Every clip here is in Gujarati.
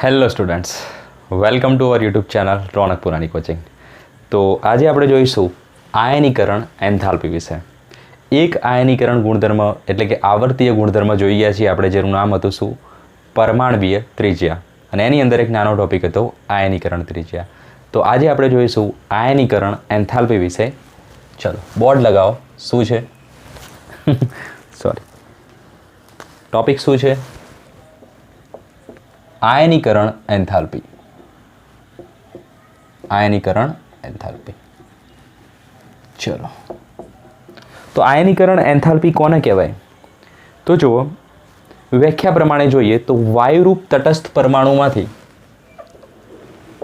Hello students, welcome to our YouTube channel Ronak Purani coaching. તો આજે આપણે જોઈશું આયનીકરણ એન્થાલ્પી વિશે. એક આયનીકરણ ગુણધર્મ એટલે કે આવર્તીય ગુણધર્મ જોઈ ગયા છીએ આપણે, જેનું નામ હતું શું? પરમાણવીય ત્રિજ્યા. અને એની અંદર એક નાનો ટોપિક હતો આયનીકરણ ત્રિજ્યા. તો આજે આપણે જોઈશું આયનીકરણ એન્થાલ્પી વિશે. ચલો બોર્ડ લગાવો. શું છે? સોરી, ટોપિક શું છે? આયનીકરણ એન્થાલ્પી. આયનીકરણ એન્થાલ્પી. ચલો, તો આયનીકરણ એન્થાલ્પી કોને કહેવાય? તો જુઓ, વ્યાખ્યા પ્રમાણે જોઈએ તો વાયુરૂપ તટસ્થ પરમાણુમાંથી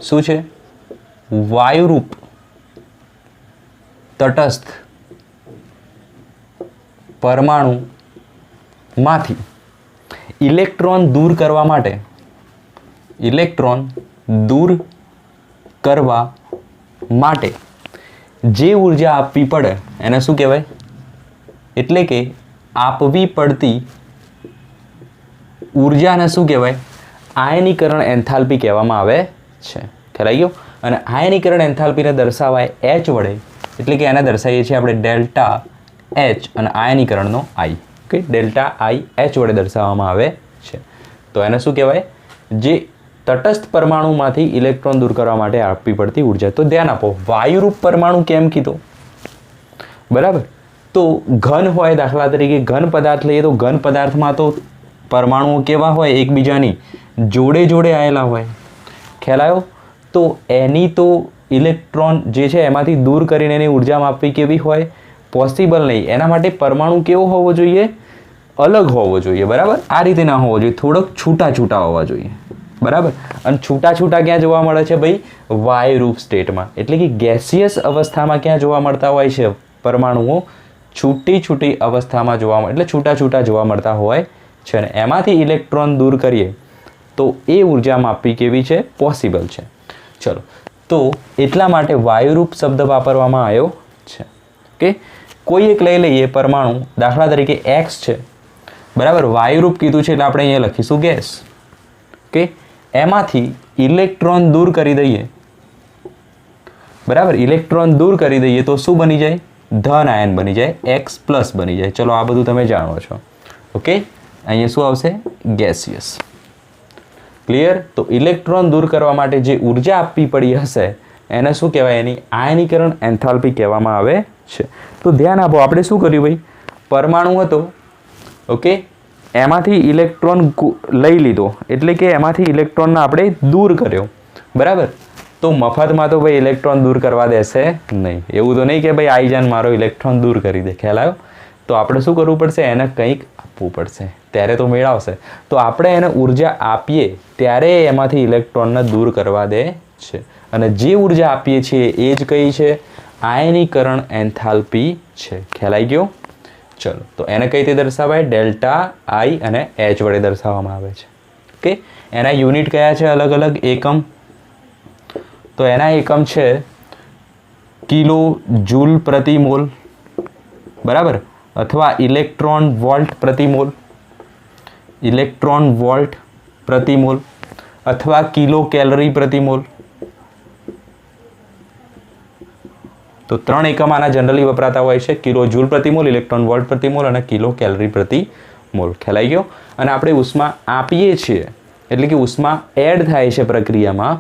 શું છે? વાયુરૂપ તટસ્થ પરમાણુમાંથી ઇલેક્ટ્રોન દૂર કરવા માટે જે ઉર્જા આપવી પડે એને શું કહેવાય? એટલે કે આપવી પડતી ઉર્જાને શું કહેવાય? આયનીકરણ એન્થાલ્પી કહેવામાં આવે છે. ખ્યાલ આવી ગયો? અને આયનીકરણ એન્થાલ્પીને દર્શાવાય એચ વડે, એટલે કે એને દર્શાવીએ છીએ આપણે ડેલ્ટા એચ અને આયનીકરણનો આઈ. ઓકે, ડેલ્ટા આઈ એચ વડે દર્શાવવામાં આવે છે. તો એને શું કહેવાય? જે તટસ્થ પરમાણુમાંથી ઇલેક્ટ્રોન દૂર કરવા માટે આપવી પડતી ઉર્જા. તો ધ્યાન આપો, વાયુરૂપ પરમાણુ કેમ કીધો? બરાબર. તો ઘન હોય, દાખલા તરીકે ઘન પદાર્થ લઈએ તો ઘન પદાર્થમાં તો પરમાણુઓ કેવા હોય? એકબીજાની જોડે જોડે આવેલા હોય. ખ્યાલ આવ્યો? તો એની તો ઇલેક્ટ્રોન જે છે એમાંથી દૂર કરીને એની ઉર્જા માપવી કેવી હોય? પોસિબલ નહીં. એના માટે પરમાણુ કેવો હોવો જોઈએ? અલગ હોવો જોઈએ. બરાબર. આ રીતે ના હોવો જોઈએ, થોડોક છૂટા છૂટા હોવા જોઈએ. બરાબર. અને છૂટા છૂટા ક્યાં જોવા મળે છે ભાઈ? વાયુરૂપ સ્ટેટમાં, એટલે કે ગેસિયસ અવસ્થામાં ક્યાં જોવા મળતા હોય છે પરમાણુઓ? છૂટી છૂટી અવસ્થામાં જોવા મળે, એટલે છૂટા છૂટા જોવા મળતા હોય છે. ને એમાંથી ઇલેક્ટ્રોન દૂર કરીએ તો એ ઉર્જા માપવી કેવી છે? પોસિબલ છે. ચલો, તો એટલા માટે વાયુરૂપ શબ્દ વાપરવામાં આવ્યો છે. ઓકે, કોઈ એક લઈ લઈએ પરમાણુ, દાખલા તરીકે એક્સ છે. બરાબર. વાયુરૂપ કીધું છે એટલે આપણે અહીંયા લખીશું ગેસ. ઓકે, એમાંથી ઇલેક્ટ્રોન દૂર કરી દઈએ. બરાબર. ઇલેક્ટ્રોન દૂર કરી દઈએ તો શું બની જાય? ધન આયન બની જાય, એક્સ પ્લસ બની જાય. ચલો, આ બધું તમે જાણો છો. ઓકે, અહીંયા શું આવશે? ગેસિયસ. ક્લિયર? તો ઇલેક્ટ્રોન દૂર કરવા માટે જે ઉર્જા આપવી પડી હશે એને શું કહેવાય? એની આયનીકરણ એન્થાલ્પી કહેવામાં આવે છે. તો ધ્યાન આપો, આપણે શું કર્યું ભાઈ? પરમાણુ હતો. ઓકે, એમાંથી ઇલેક્ટ્રોન લઈ લીધો, એટલે કે એમાંથી ઇલેક્ટ્રોનને આપણે દૂર કર્યો. બરાબર. તો મફતમાં તો ભાઈ ઇલેક્ટ્રોન દૂર કરવા દેશે નહીં. એવું તો નહીં કે ભાઈ આઈ જાન મારો ઇલેક્ટ્રોન દૂર કરી દે. ખ્યાલ આવ્યો? તો આપણે શું કરવું પડશે? એને કંઈક આપવું પડશે, ત્યારે તો મેળવશે. તો આપણે એને ઉર્જા આપીએ ત્યારે એમાંથી ઇલેક્ટ્રોનને દૂર કરવા દે છે. અને જે ઉર્જા આપીએ છીએ એ જ કઈ છે? આયનીકરણ એન્થાલ્પી છે. ખ્યાલ આવી ગયો? ચલો, તો એને કઈ રીતે દર્શાવાય? ડેલ્ટા આઈ અને એચ વડે દર્શાવવામાં આવે છે. ઓકે, એના યુનિટ કયા છે? અલગ અલગ એકમ. તો એના એકમ છે કિલો જૂલ પ્રતિ મોલ. બરાબર. અથવા ઇલેક્ટ્રોન વોલ્ટ પ્રતિ મોલ, ઇલેક્ટ્રોન વોલ્ટ પ્રતિ મોલ, અથવા કિલો કેલરી પ્રતિ મોલ. તો ત્રણ એકમ આના જનરલી વપરાતા હોય છે: કિલો જૂલ પ્રતિ મોલ, ઇલેક્ટ્રોન વોલ્ટ પ્રતિ મોલ અને કિલો કેલરી પ્રતિ મોલ. ખ્યાલ આવી ગયો? અને આપણે ઉષ્મા આપીએ છીએ, એટલે કે ઉષ્મા એડ થાય છે પ્રક્રિયામાં,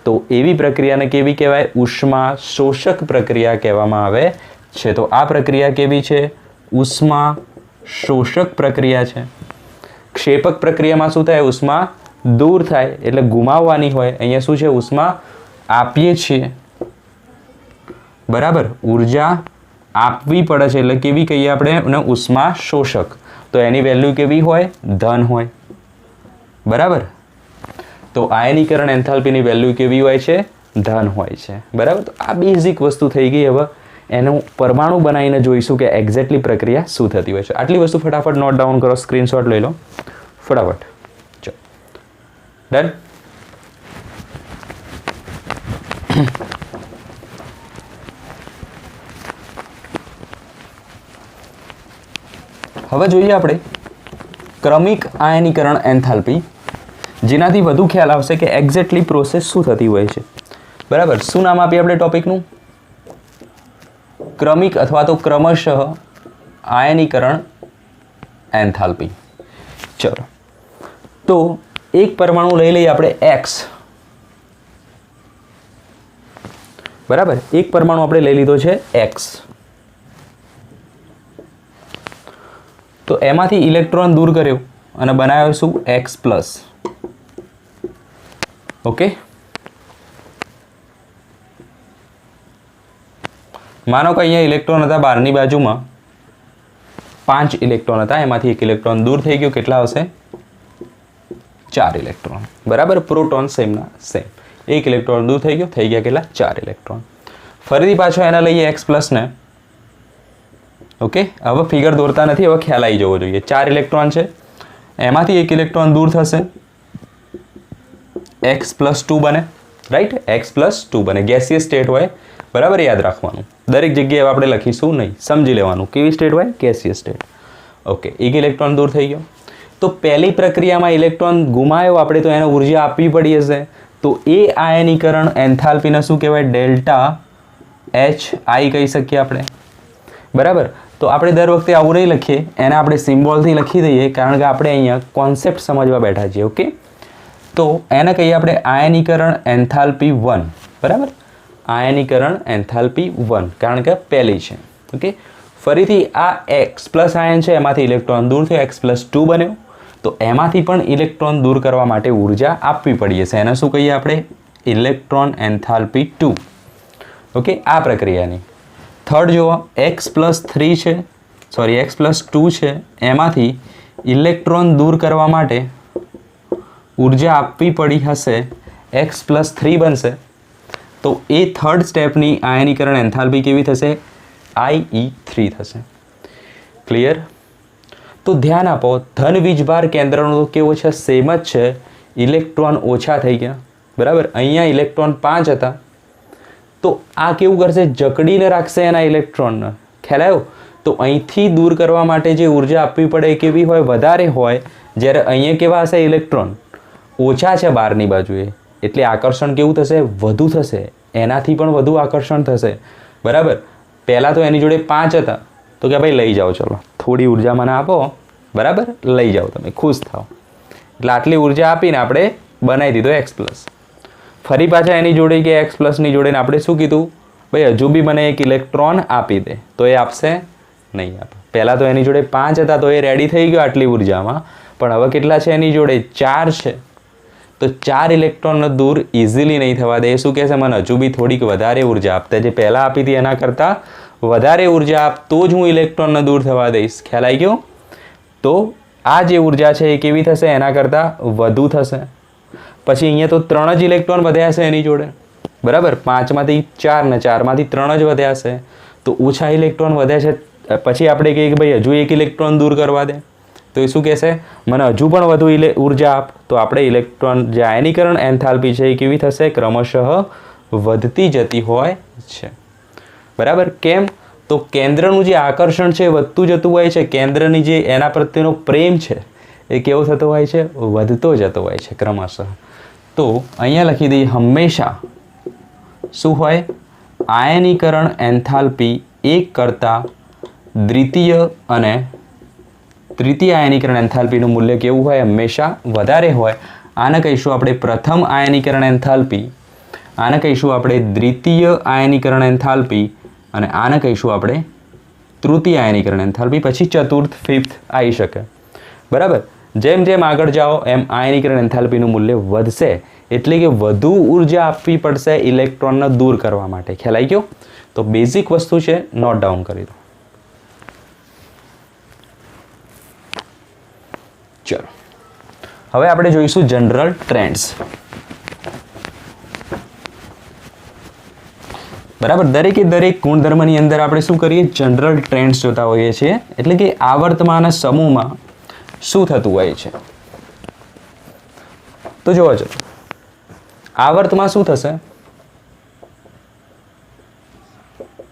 તો એવી પ્રક્રિયાને કેવી કહેવાય? ઉષ્મા શોષક પ્રક્રિયા કહેવામાં આવે છે. તો આ પ્રક્રિયા કેવી છે? ઉષ્મા શોષક પ્રક્રિયા છે. ક્ષેપક પ્રક્રિયામાં શું થાય? ઉષ્મા દૂર થાય, એટલે ગુમાવવાની હોય. અહીંયા શું છે? ઉષ્મા આપીએ છીએ. બરાબર. ઉર્જા આપવી પડે છે, એટલે કેવી કહીએ આપણે? ઉષ્મા શોષક. તો એની વેલ્યુ કેવી હોય? ધન હોય. બરાબર. તો આયનીકરણ એન્થાલ્પીની વેલ્યુ કેવી હોય છે? ધન હોય છે. બરાબર. તો આ બેઝિક વસ્તુ થઈ ગઈ. હવે એનું પરમાણુ બનાવીને જોઈશું કે એક્ઝેક્ટલી પ્રક્રિયા શું થતી હોય છે. આટલી વસ્તુ ફટાફટ નોટ ડાઉન કરો, સ્ક્રીનશોટ લઈ લો ફટાફટ. ચલો, ડન. હવે જોઈએ આપણે ક્રમિક આયનીકરણ એન્થાલ્પી, જેનાથી વધુ ખ્યાલ આવશે કે એક્ઝેક્ટલી પ્રોસેસ શું થતી હોય છે. બરાબર. શું નામ આપીએ આપણે ટોપિકનું? ક્રમિક અથવા તો ક્રમશઃ આયનીકરણ એન્થાલ્પી. ચલો, તો એક પરમાણુ લઈ લઈએ આપણે x. બરાબર. એક પરમાણુ આપણે લઈ લીધો છે x. તો એમાંથી ઇલેક્ટ્રોન દૂર કર્યો અને બનાવ્યો શું? x plus. ઓકે. માનો કે અહીંયા ઇલેક્ટ્રોન હતા બહારની બાજુમાં 5 ઇલેક્ટ્રોન હતા, એમાંથી એક ઇલેક્ટ્રોન દૂર થઈ ગયો. કેટલા હશે? 4 ઇલેક્ટ્રોન. બરાબર. પ્રોટોન સેમના સેમ. એક ઇલેક્ટ્રોન દૂર થઈ ગયો, થઈ ગયા કેટલા? 4 ઇલેક્ટ્રોન. ફરીથી પાછો એના લઈએ x પ્લસ ને. ઓકે. હવે ફિગર દોરતા નથી, હવે ખ્યાલ આવી જવો જોઈએ. 4 ઇલેક્ટ્રોન છે, એમાંથી એક ઇલેક્ટ્રોન દૂર થશે, x પ્લસ 2 બને. રાઈટ. x પ્લસ 2 બને. ગેસિયસ સ્ટેટ હોય. બરાબર. યાદ રાખવાનું, દરેક જગ્યાએ આપણે લખીશું નહીં, સમજી લેવાનું. કેવી સ્ટેટ હોય? Gaseous state. ઓકે. એક ઇલેક્ટ્રોન દૂર થઈ ગયો. તો પહેલી પ્રક્રિયામાં ઇલેક્ટ્રોન ગુમાયો આપણે, તો એને ઉર્જા આપવી પડી હશે. તો એ આયનીકરણ એન્થાલ્પીને શું કહેવાય? ડેલ્ટા એચ આઈ કહી શકીએ આપણે. બરાબર. તો આપણે દર વખતે આવું નહીં લખીએ, એને આપણે સિમ્બોલથી લખી દઈએ, કારણ કે આપણે અહીંયા કોન્સેપ્ટ સમજવા બેઠા છીએ. ઓકે. તો એને કહીએ આપણે આયનીકરણ એન્થાલ્પી 1. બરાબર. આયનીકરણ એન્થાલ્પી 1, કારણ કે પહેલી છે. ઓકે. ફરીથી આ x પ્લસ આયન છે, એમાંથી ઇલેક્ટ્રોન દૂર થયો, x પ્લસ 2 બન્યો. તો એમાંથી પણ ઇલેક્ટ્રોન દૂર કરવા માટે ઉર્જા આપવી પડી હશે. એને શું કહીએ આપણે? Electron enthalpy 2. ઓકે. આ પ્રક્રિયાની થર્ડ જુઓ, x પ્લસ 3 છે, સોરી x પ્લસ 2 છે, એમાંથી ઇલેક્ટ્રોન દૂર કરવા માટે ઉર્જા આપવી પડી હશે, x પ્લસ 3 બનશે. તો એ થર્ડ સ્ટેપની આયનીકરણ એન્થાલ્પી કેવી થશે? IE3 થશે. ક્લિયર? તો ધ્યાન આપો, ધન વીજભાર કેન્દ્રનો કેવો છે? સેમ જ છે. ઇલેક્ટ્રોન ઓછા થઈ ગયા. બરાબર. અહીંયા ઇલેક્ટ્રોન 5 હતા, તો આ કેવું કરશે? જકડીને રાખશે એના ઇલેક્ટ્રોનને. ખ્યાલ આવ્યો? તો અહીંથી દૂર કરવા માટે જે ઉર્જા આપવી પડે એ કેવી હોય? વધારે હોય. જ્યારે અહીંયા કેવા હશે? ઇલેક્ટ્રોન ઓછા છે બહારની બાજુએ, એટલે આકર્ષણ કેવું થશે? વધુ થશે. એનાથી પણ વધુ આકર્ષણ થશે. બરાબર. પહેલાં તો એની જોડે 5 હતા, તો કે ભાઈ લઈ જાઓ, ચલો થોડી ઉર્જા મને આપો. બરાબર. લઈ જાઓ, તમે ખુશ થાઓ. એટલે આટલી ઉર્જા આપીને આપણે બનાવી દીધો x પ્લસ. ફરી પાછા એની જોડે કે x પ્લસની જોડે આપણે શું કીધું? ભાઈ હજુ બી મને એક ઇલેક્ટ્રોન આપી દે. તો એ આપશે? નહીં આપે. પહેલાં તો એની જોડે 5 હતા, તો એ રેડી થઈ ગયો આટલી ઉર્જામાં. પણ હવે કેટલા છે એની જોડે? 4 છે. તો 4 ઇલેક્ટ્રોનનો દૂર ઇઝીલી નહીં થવા દે. એ શું કહેશે? મને હજુ બી થોડીક વધારે ઉર્જા આપતા, જે પહેલાં આપી હતી એના કરતાં વધારે ઉર્જા આપ, તો જ હું ઇલેક્ટ્રોનને દૂર થવા દઈશ. ખ્યાલ આવી ગયો? તો આ જે ઉર્જા છે એ કેવી થશે? એના કરતાં વધુ થશે. પછી અહીંયા તો 3 જ ઇલેક્ટ્રોન વધ્યા છે એની જોડે. બરાબર. 5માંથી 4 ને 4માંથી 3 જ વધ્યા છે, તો ઓછા ઇલેક્ટ્રોન વધ્યા છે. પછી આપણે કહીએ કે ભાઈ હજુ એક ઇલેક્ટ્રોન દૂર કરવા દે, તો એ શું કહેશે? મને હજુ પણ વધુ ઉર્જા આપ. તો આપણે ઇલેક્ટ્રોન જે આયનીકરણ એન્થાલ્પી છે એ કેવી થશે? ક્રમશઃ વધતી જતી હોય છે. બરાબર. કેમ? તો કેન્દ્રનું જે આકર્ષણ છે વધતું જતું હોય છે, કેન્દ્રની જે એના પ્રત્યેનો પ્રેમ છે એ કેવો થતો હોય છે? વધતો જતો હોય છે ક્રમશઃ. તો અહીંયા લખી દઈએ, હંમેશા શું હોય? આયનીકરણ એન્થાલ્પી 1 કરતાં દ્વિતીય અને તૃતીય આયનીકરણ એન્થાલ્પીનું મૂલ્ય કેવું હોય? હંમેશા વધારે હોય. આને કહીશું આપણે પ્રથમ આયનીકરણ એન્થાલ્પી, આને કહીશું આપણે દ્વિતીય આયનીકરણ એન્થાલ્પી, અને આને કહીશું આપણે તૃતીય આયનીકરણ એન્થાલ્પી. પછી ચતુર્થ, ફિફ્થ આવી શકે. બરાબર. જેમ જેમ આગળ જાઓ એમ આયનીકરણ એન્થાલ્પીનું મૂલ્ય વધશે, એટલે કે વધુ ઉર્જા આપવી પડશે ઇલેક્ટ્રોનને દૂર કરવા માટે. ખ્યાલ આવી ગયો? તો બેઝિક વસ્તુ છે, નોટ ડાઉન કરી દો. ચલો, હવે આપણે જોઈશું જનરલ ટ્રેન્ડ્સ. બરાબર. દરેકે દરેક ગુણધર્મની અંદર આપણે શું કરીએ? જનરલ ટ્રેન્ડ્સ જોતા હોઈએ છીએ. એટલે કે આવર્તમાન સમૂહમાં શું થતું હોય છે. તો જોવા જજો, આવર્તમાં શું થશે?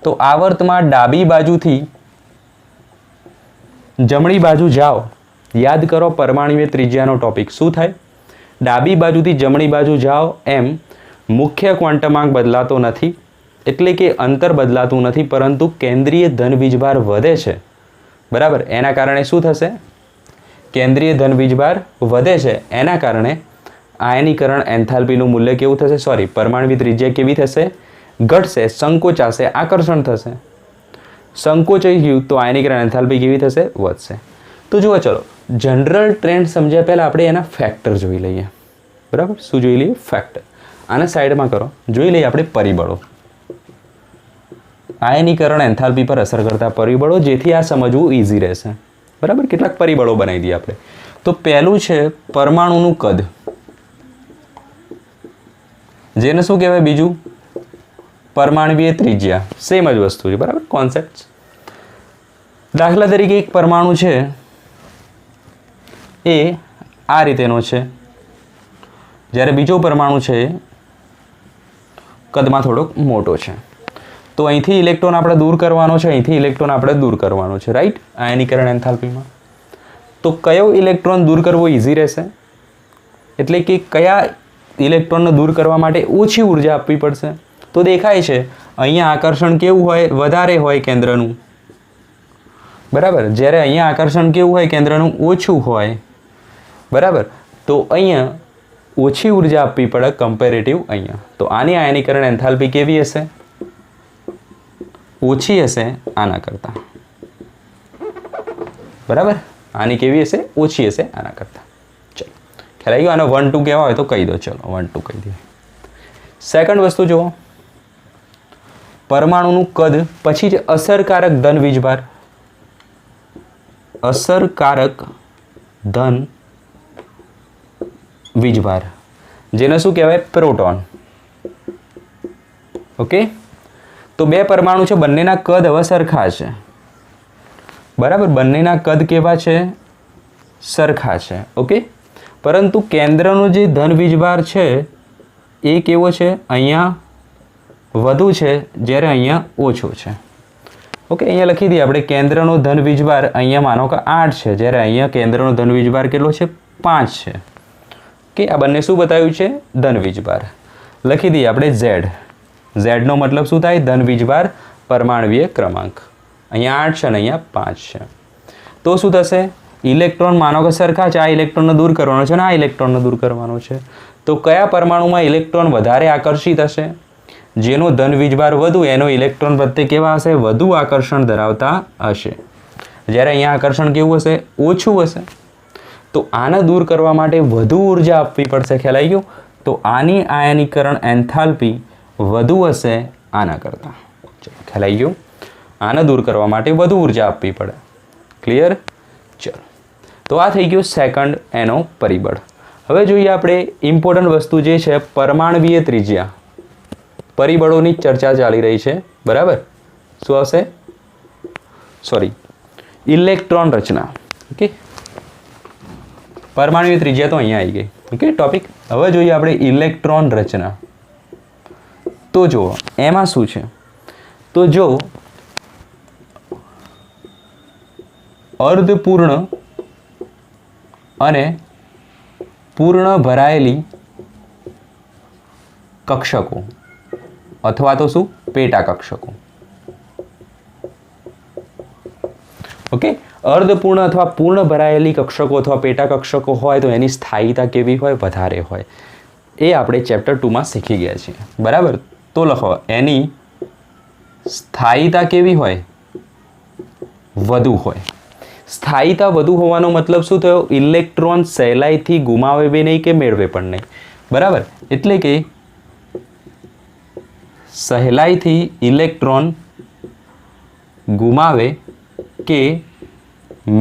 તો આવર્તમાં ડાબી બાજુથી જમણી બાજુ જાઓ. યાદ કરો પરમાણુય ત્રિજ્યાનો ટોપિક. શું થાય? ડાબી બાજુથી જમણી બાજુ જાઓ એમ મુખ્ય ક્વોન્ટમાંક બદલાતો નથી, એટલે કે અંતર બદલાતું નથી, પરંતુ કેન્દ્રીય ધન વીજભાર વધે છે. બરાબર, એના કારણે શું થશે? કેન્દ્રીય ધન વીજભાર વધે છે, એના કારણે આયનીકરણ એન્થાલ્પીનું મૂલ્ય કેવું થશે? સોરી, પરમાણુ ત્રિજ્યા કેવી થશે? ઘટશે, સંકોચાશે, આકર્ષણ થશે. સંકોચાઈ ગયું તો આયનીકરણ એન્થાલ્પી કેવી થશે? વધશે. તો જુઓ, ચલો જનરલ ટ્રેન્ડ સમજ્યા પહેલાં આપણે એના ફેક્ટર જોઈ લઈએ. બરાબર, શું જોઈ લઈએ? ફેક્ટર. આને સાઈડમાં કરો, જોઈ લઈએ આપણે પરિબળો. આયનીકરણ એન્થાલ્પી પર અસર કરતા પરિબળો, જેથી આ સમજવું ઇઝી રહેશે. બરાબર, કેટલાક પરિબળો બનાવી દઈએ આપણે. તો પહેલું છે પરમાણુનું કદ, જેને શું કહેવાય? બીજું પરમાણવીય ત્રિજ્યા. સેમ જ વસ્તુ છે. બરાબર, કોન્સેપ્ટ. દાખલા તરીકે એક પરમાણુ છે એ આ રીતેનો છે, જ્યારે બીજો પરમાણુ છે કદમાં થોડોક મોટો છે. તો અહીંથી ઇલેક્ટ્રોન આપણે દૂર કરવાનો છે, અહીંથી ઇલેક્ટ્રોન આપણે દૂર કરવાનો છે, રાઈટ? આયનીકરણ એન્થાલ્પીમાં તો કયો ઇલેક્ટ્રોન દૂર કરવો ઇઝી રહેશે? એટલે કે કયા ઇલેક્ટ્રોનને દૂર કરવા માટે ઓછી ઉર્જા આપવી પડશે? તો દેખાય છે અહીંયા આકર્ષણ કેવું હોય? વધારે હોય કેન્દ્રનું. બરાબર, જ્યારે અહીંયા આકર્ષણ કેવું હોય? કેન્દ્રનું ઓછું હોય. બરાબર, તો અહીંયા ઓછી ઉર્જા આપવી પડે કમ્પેરેટિવ અહીંયા. તો આની આયનીકરણ એન્થાલ્પી કેવી હશે? ઓછી હશે આના કરતાં. બરાબર, આની કેવી હશે? ઓછી હશે આના કરતાં. ચલો, ખ્યાલ આવી ગયો? આનો 1 2 કહેવા હોય તો કહી દો. ચલો 1 2 કહી દઈએ. સેકન્ડ વસ્તુ જુઓ, પરમાણુનું કદ, પછી છે અસરકારક ધન વીજભાર. અસરકારક ધન વીજભાર, જેને શું કહેવાય? પ્રોટોન. ઓકે, તો બે પરમાણુ છે, બંનેના કદ હવે સરખા છે. બરાબર, બંનેના કદ કેવા છે? સરખા છે. ઓકે, પરંતુ કેન્દ્રનો જે ધન વીજભાર છે એ કેવો છે? અહીંયા વધુ છે, જ્યારે અહીંયા ઓછો છે. ઓકે, અહીંયા લખી દઈએ આપણે કેન્દ્રનો ધન વીજભાર અહીંયા માનો કે 8 છે, જ્યારે અહીંયા કેન્દ્રનો ધન વીજભાર કેટલો છે? 5 છે. કે આ બંને શું બતાવ્યું છે? ધન વીજભાર. લખી દઈએ આપણે Z. Z નો મતલબ શું થાય? ધન વીજભાર પરમાણવીય ક્રમાંક. અહીંયા 8 છે અને અહીંયા 5 છે. તો શું થશે? ઇલેક્ટ્રોન માનો કે સરખા છે, આ ઇલેક્ટ્રોનને દૂર કરવાનો છે અને આ ઇલેક્ટ્રોનને દૂર કરવાનો છે. તો કયા પરમાણુમાં ઇલેક્ટ્રોન વધારે આકર્ષિત હશે? જેનો ધન વીજભાર વધુ, એનો ઇલેક્ટ્રોન પ્રત્યે કેવા હશે? વધુ આકર્ષણ ધરાવતા હશે. જ્યારે અહીંયા આકર્ષણ કેવું હશે? ઓછું હશે. તો આને દૂર કરવા માટે વધુ ઉર્જા આપવી પડશે. ખ્યાલ આવી ગયો? તો આની આયનીકરણ એન્થાલ્પી વધુ હશે આના કરતાં. ચલો, ખ્યાલ આવી ગયો? આને દૂર કરવા માટે વધુ ઉર્જા આપવી પડે. ક્લિયર? ચલો, તો આ થઈ ગયું સેકન્ડ એનો પરિબળ. હવે જોઈએ આપણે ઇમ્પોર્ટન્ટ વસ્તુ જે છે પરમાણવીય ત્રિજ્યા. પરિબળોની ચર્ચા ચાલી રહી છે. બરાબર, શું આવશે? સોરી, ઇલેક્ટ્રોન રચના. ઓકે, પરમાણુની ત્રિજ્યા તો અહીંયા આવી ગઈ. Okay, topic. હવે જોઈએ આપણે ઇલેક્ટ્રોન રચના. તો જુઓ એમાં શું છે? તો જો અર્ધપૂર્ણ અને પૂર્ણ ભરાયેલી કક્ષકો અથવા તો શું? પેટા કક્ષકો. ઓકે, અર્ધપૂર્ણ અથવા પૂર્ણ ભરાયેલી કક્ષકો અથવા પેટા કક્ષકો હોય તો એની સ્થાયીતા કેવી હોય? વધારે હોય. એ આપણે ચેપ્ટર 2 માં શીખી ગયા છીએ. બરાબર, તો લખો એની સ્થાયીતા કેવી હોય? વધુ હોય. સ્થાયીતા વધુ હોવાનો મતલબ શું થયો? ઇલેક્ટ્રોન સહેલાઈથી ગુમાવે બી નહીં કે મેળવે પણ નહીં. બરાબર, એટલે કે સહેલાઈથી ઇલેક્ટ્રોન ગુમાવે કે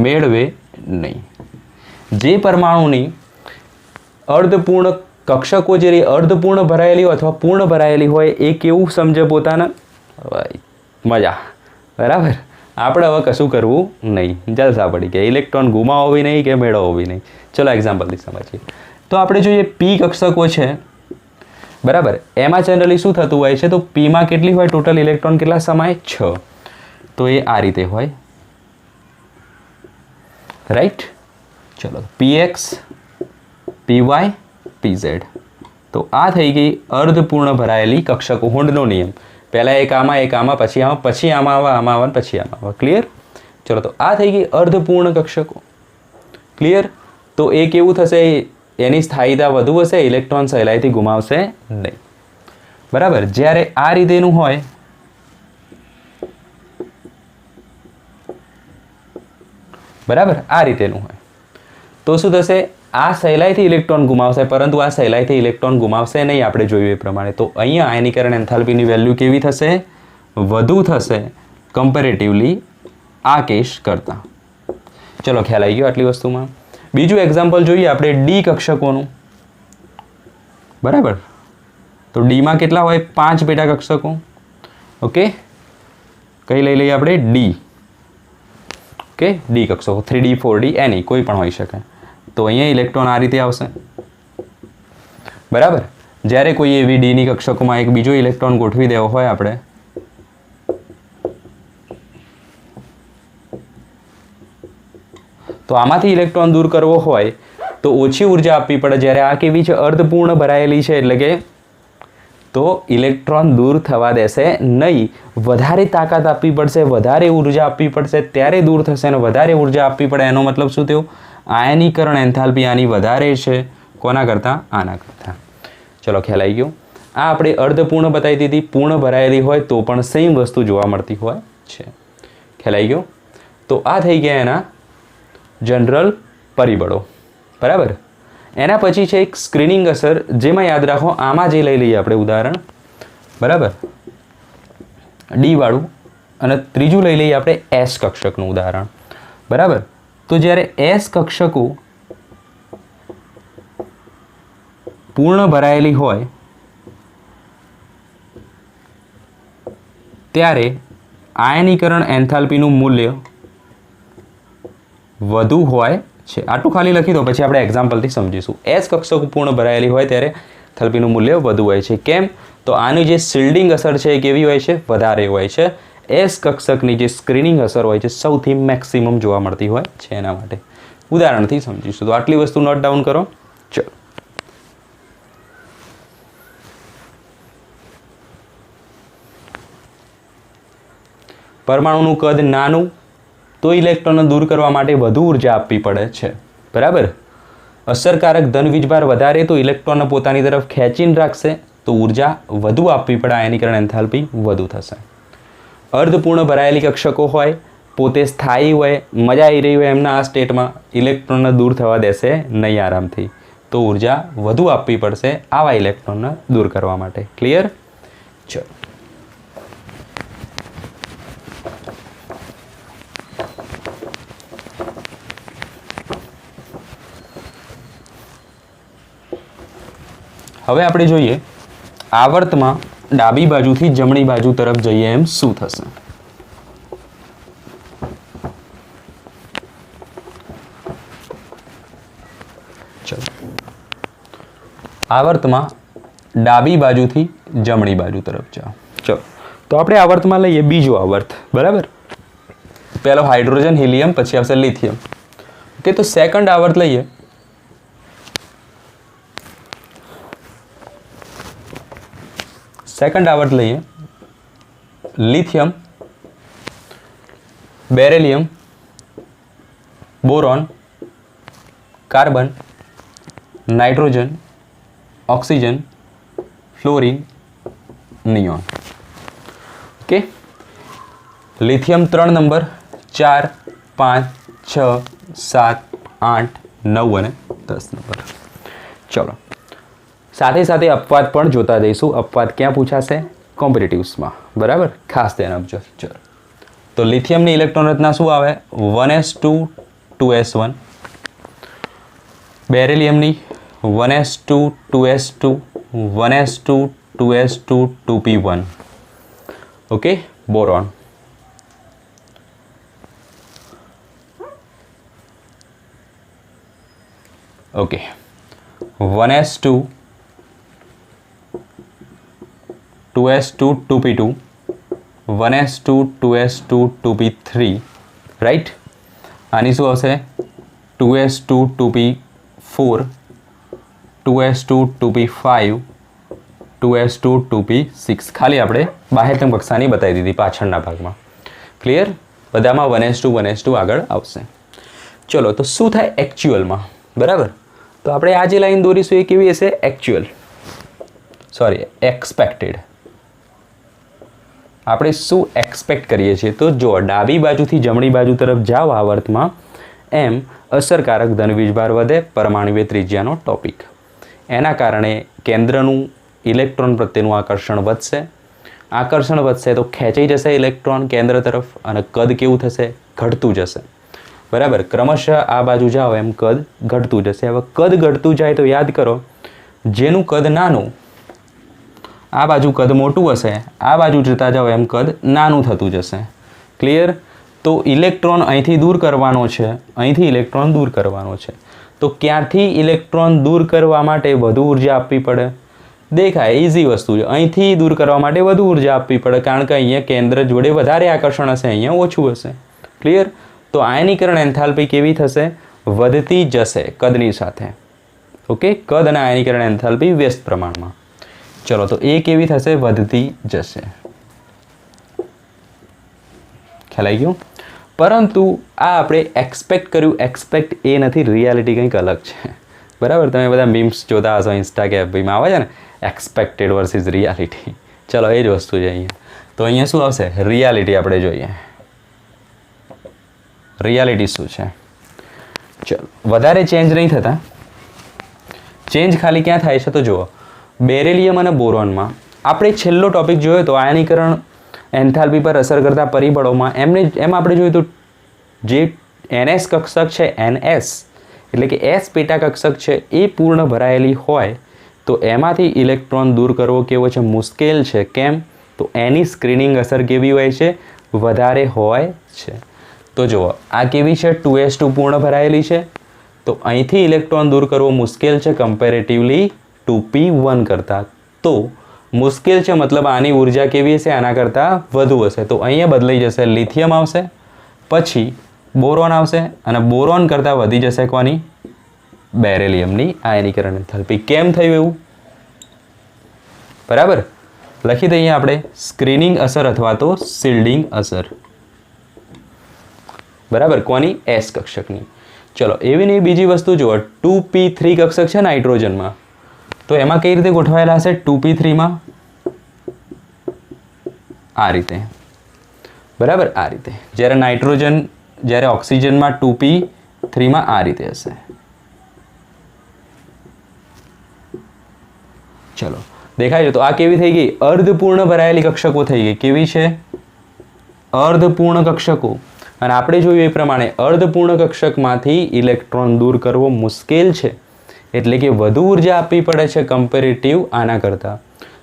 મેળવે નહીં. જે પરમાણુની અર્ધપૂર્ણ કક્ષકો જે અર્ધપૂર્ણ ભરાયેલી હોય અથવા પૂર્ણ ભરાયેલી હોય એ કેવું સમજે પોતાને? મજા. બરાબર, આપણે હવે કશું કરવું નહીં, જલસા પડી ગયા. ઇલેક્ટ્રોન ગુમાવો બી નહીં કે મેળવવો બી નહીં. ચલો એક્ઝામ્પલથી સમજીએ. તો આપણે જોઈએ પી કક્ષકો છે. બરાબર, એમાં જનરલી શું થતું હોય છે? તો પીમાં કેટલી હોય ટોટલ ઇલેક્ટ્રોન? કેટલા સમાય? 6. તો એ આ રીતે હોય. રાઈટ? ચલો, પીએક્સ, પીવાય પીઝેડ. તો આ થઈ ગઈ અર્ધપૂર્ણ ભરાયેલી કક્ષકો. હુંડનો નિયમ. પહેલાં એક આમાં પછી આમાં આવે પછી આમાં આવે. ક્લિયર? ચલો, તો આ થઈ ગઈ અર્ધપૂર્ણ કક્ષકો. ક્લિયર? તો એ કેવું થશે? એની સ્થાયીતા વધુ હશે, ઇલેક્ટ્રોન સહેલાઈથી ગુમાવશે નહીં. બરાબર. જ્યારે આ રીતેનું હોય બરાબર, આ રીતેનું હોય તો શું થશે? આ સહેલાઈથી ઇલેક્ટ્રોન ગુમાવશે, પરંતુ આ સહેલાઈથી ઇલેક્ટ્રોન ગુમાવશે નહીં, આપણે જોયું એ પ્રમાણે. તો અહીંયા આયનીકરણ એન્થાલ્પીની વેલ્યુ કેવી થશે? વધુ થશે કમ્પેરેટિવલી આ કેસ કરતાં. ચલો, ખ્યાલ આવી ગયો આટલી વસ્તુમાં. બીજું એક્ઝામ્પલ જોઈએ આપણે ડી કક્ષકોનું. બરાબર. તો ડીમાં કેટલા હોય? 5 પેટા કક્ષકો. ઓકે, કઈ લઈ લઈએ આપણે? ડી. ઓકે, ડી કક્ષકો 3D 4D એની કોઈ પણ હોઈ શકે. તો અહીંયા ઇલેક્ટ્રોન આ રીતે આવશે. બરાબર. જ્યારે કોઈ એવી ડીની કક્ષકોમાં એક બીજો ઇલેક્ટ્રોન ગોઠવી દેવો હોય આપણે, તો આમાંથી ઇલેક્ટ્રોન દૂર કરવો હોય તો ઓછી ઉર્જા આપવી પડે. જ્યારે આ કેવી છે? અર્ધપૂર્ણ ભરાયેલી છે, એટલે કે તો ઇલેક્ટ્રોન દૂર થવા દેશે નહીં. વધારે તાકાત આપવી પડશે, વધારે ઉર્જા આપવી પડશે, ત્યારે દૂર થશે. અને વધારે ઉર્જા આપવી પડે એનો મતલબ શું થયો? આયનીકરણ એન્થાલ્પી આની વધારે છે. કોના કરતાં? આના કરતાં. ચલો, ખ્યાલ આવી ગયો. આ આપણે અર્ધપૂર્ણ બતાવી દીધી. પૂર્ણ ભરાયેલી હોય તો પણ સેમ વસ્તુ જોવા મળતી હોય છે. ખ્યાલ આવી ગયો. તો આ થઈ ગયા એના જનરલ પરિબળો. બરાબર. એના પછી છે એક સ્ક્રીનિંગ અસર, જેમાં યાદ રાખો આમાં જે લઈ લઈએ આપણે ઉદાહરણ. બરાબર, ડી વાળું. અને ત્રીજું લઈ લઈએ આપણે એસ કક્ષકનું ઉદાહરણ. બરાબર. તો જ્યારે એસ કક્ષકો પૂર્ણ ભરાયેલી હોય ત્યારે આયનીકરણ એન્થાલ્પીનું મૂલ્ય વધુ હોય છે. આટલું ખાલી લખી દો, પછી આપણે એક્ઝામ્પલથી સમજીશું. એસ કક્ષકો પૂર્ણ ભરાયેલી હોય ત્યારે એન્થાલ્પીનું મૂલ્ય વધુ હોય છે. કેમ? તો આની જે શિલ્ડિંગ અસર છે એ કેવી હોય છે? વધારે હોય છે. એસ કક્ષકની જે સ્ક્રીનિંગ અસર હોય છે સૌથી મેક્સિમમ જોવા મળતી હોય છે. એના માટે ઉદાહરણથી સમજીશું. તો આટલી વસ્તુ નોટ ડાઉન કરો. ચલો, પરમાણુનું કદ નાનું, તો ઇલેક્ટ્રોનને દૂર કરવા માટે વધુ ઉર્જા આપવી પડે છે. બરાબર. અસરકારક ધન વીજભાર વધારે, તો ઇલેક્ટ્રોનને પોતાની તરફ ખેંચીને રાખશે, તો ઉર્જા વધુ આપવી પડે. આયનીકરણ એન્થાલ્પી વધુ થશે. અર્ધપૂર્ણ ભરાયેલી કક્ષકો હોય, પોતે સ્થાયી હોય, મજા આવી રહી હોય એમના આ સ્ટેટમાં, ઇલેક્ટ્રોનને દૂર થવા દેશે નહીં આરામથી, તો ઉર્જા વધુ આપવી પડશે આવા ઇલેક્ટ્રોનને દૂર કરવા માટે. ક્લિયર? ચલો, હવે આપણે જોઈએ આવર્તમાં ડાબી બાજુથી જમણી બાજુ તરફ જઈએ એમ શું થશે. ચલો, આવર્તમાં ડાબી બાજુથી જમણી બાજુ તરફ જાઓ. ચલો, તો આપણે આવર્તમાં લઈએ બીજો આવર્ત. બરાબર. પહેલો હાઇડ્રોજન, હિલિયમ, પછી આવશે લિથિયમ. ઓકે, તો સેકન્ડ આવર્ત લઈએ. સેકન્ડ આવર્ત લઈએ. Lithium, beryllium, boron, carbon, nitrogen, oxygen, fluorine, neon. Okay, lithium 3 number, 4, 5, 6, 7, 8, 9 અને 10 નંબર. ચલો, સાથે સાથે અપવાદ પણ જોતા જઈશું. અપવાદ ક્યાં પૂછાશે? કોમ્પિટિટિવ્સમાં. બરાબર, ખાસ ધ્યાન આપજો. ચલો, તો લિથિયમની ઇલેક્ટ્રોન રચના શું આવે? 1s2 2s1. બેરેલિયમની 1s2 2s2 1s2 2s2 2p1. Okay, boron. Okay, 1s2 2s2 2p2 1s2 2s2 2p3. Right. આની શું આવશે? 2s2 2p4 2s2 2p5 2s2 2p6 ખાલી આપણે બાહ્યતમ કક્ષાની બતાવી દીધી પાછળના ભાગમાં. ક્લિયર? બધામાં 1s2 1s2 આગળ આવશે. ચલો તો શું થાય એકચ્યુઅલમાં? બરાબર, તો આપણે આ જે લાઈન દોરીશું એ કેવી હશે? Actual, sorry expected. આપણે શું એક્સપેક્ટ કરીએ છીએ? તો જો ડાબી બાજુથી જમણી બાજુ તરફ જાઓ આવર્તમાં એમ અસરકારક ધન વીજભાર વધે, પરમાણુય ત્રિજ્યાનો ટોપિક. એના કારણે કેન્દ્રનું ઇલેક્ટ્રોન પ્રત્યેનું આકર્ષણ વધશે. આકર્ષણ વધશે તો ખેંચાઈ જશે ઇલેક્ટ્રોન કેન્દ્ર તરફ અને કદ કેવું થશે? ઘટતું જશે. બરાબર, ક્રમશઃ આ બાજુ જાઓ એમ કદ ઘટતું જશે. હવે કદ ઘટતું જાય તો યાદ કરો, જેનું કદ નાનું આ બાજુ કદ મોટું હશે, આ બાજુ જતા જાઓ એમ કદ નાનું થતું જશે. ક્લિયર? તો ઇલેક્ટ્રોન અહીંથી દૂર કરવાનો છે, અહીંથી ઇલેક્ટ્રોન દૂર કરવાનો છે. તો ક્યાંથી ઇલેક્ટ્રોન દૂર કરવા માટે વધુ ઉર્જા આપવી પડે? દેખાય ઇઝી વસ્તુ છે. અહીંથી દૂર કરવા માટે વધુ ઉર્જા આપવી પડે, કારણ કે અહીંયા કેન્દ્ર જોડે વધારે આકર્ષણ હશે, અહીંયા ઓછું હશે. ક્લિયર? તો આયનીકરણ એન્થાલ્પી કેવી થશે? વધતી જશે કદની સાથે. ઓકે, કદ અને આયનીકરણ એન્થાલ્પી વ્યસ્ત પ્રમાણમાં. ચલો તો એ કેવી થશે? વધતી જશે. ખ્યાલ આવી ગયો? પરંતુ આ આપણે એક્સપેક્ટ કર્યું, એક્સપેક્ટ એ નથી, રિયાલિટી કંઈક અલગ છે. બરાબર, તમે બધા મીમ્સ જોતા હશો ઇન્સ્ટા કે એફબીમાં આવે છે ને, એક્સપેક્ટેડ વર્સિસ રિયાલિટી. ચલો એ જ વસ્તુ છે અહીંયા. તો અહીંયા શું આવશે? રિયાલિટી આપણે જોઈએ. રિયાલિટી શું છે? ચલો, વધારે ચેન્જ નહીં થતા. ચેન્જ ખાલી ક્યાં થાય છે તો જુઓ, બેરેલિયમ અને બોરોનમાં આપણે છેલ્લો ટોપિક જોયો તો આયનીકરણ એન્થાલ્પી પર અસર કરતા પરિબળોમાં એમાં આપણે જોયું તો જે NS કક્ષક છે, NS એટલે કે S પેટા કક્ષક છે, એ પૂર્ણ ભરાયેલી હોય તો એમાંથી ઇલેક્ટ્રોન દૂર કરવો કેવો છે? મુશ્કેલ છે. કેમ? તો એની સ્ક્રીનિંગ અસર કેવી હોય છે? વધારે હોય છે. તો જુઓ આ કેવી છે? 2s2 પૂર્ણ ભરાયેલી છે, તો અહીંથી ઇલેક્ટ્રોન દૂર કરવો મુશ્કેલ છે કમ્પેરેટિવલી 2p1 કરતાં. તો મુશ્કેલ છે મતલબ આની ઉર્જા કેવી હશે? આના કરતાં વધુ હશે. તો અહીંયા બદલાઈ જશે, લિથિયમ આવશે, પછી બોરોન આવશે અને બોરોન કરતાં વધી જશે કોની? બેરેલિયમની આયનીકરણ એન્થાલ્પી. કેમ થયું એવું? બરાબર, લખી દઈએ આપણે સ્ક્રીનિંગ અસર અથવા તો શિલ્ડિંગ અસર. બરાબર, કોની? S કક્ષકની. ચલો એવી નહીં બીજી વસ્તુ જુઓ, 2p3 કક્ષક છે નાઇટ્રોજનમાં, તો એમાં કઈ રીતે ગોઠવાયેલા હશે? 2p3માં આ રીતે. બરાબર, આ રીતે. જ્યારે નાઇટ્રોજન, જ્યારે ઓક્સિજનમાં 2p3માં આ રીતે હશે. ચલો દેખાય છે? તો આ કેવી થઈ ગઈ? અર્ધપૂર્ણ ભરાયેલી કક્ષકો થઈ ગઈ. કેવી છે? અર્ધપૂર્ણ કક્ષકો. અને આપણે જોયું એ પ્રમાણે અર્ધપૂર્ણ કક્ષકમાંથી ઇલેક્ટ્રોન દૂર કરવો મુશ્કેલ છે, એટલે કે વધુ ઉર્જા આપવી પડે છે કમ્પેરેટિવ આના કરતાં.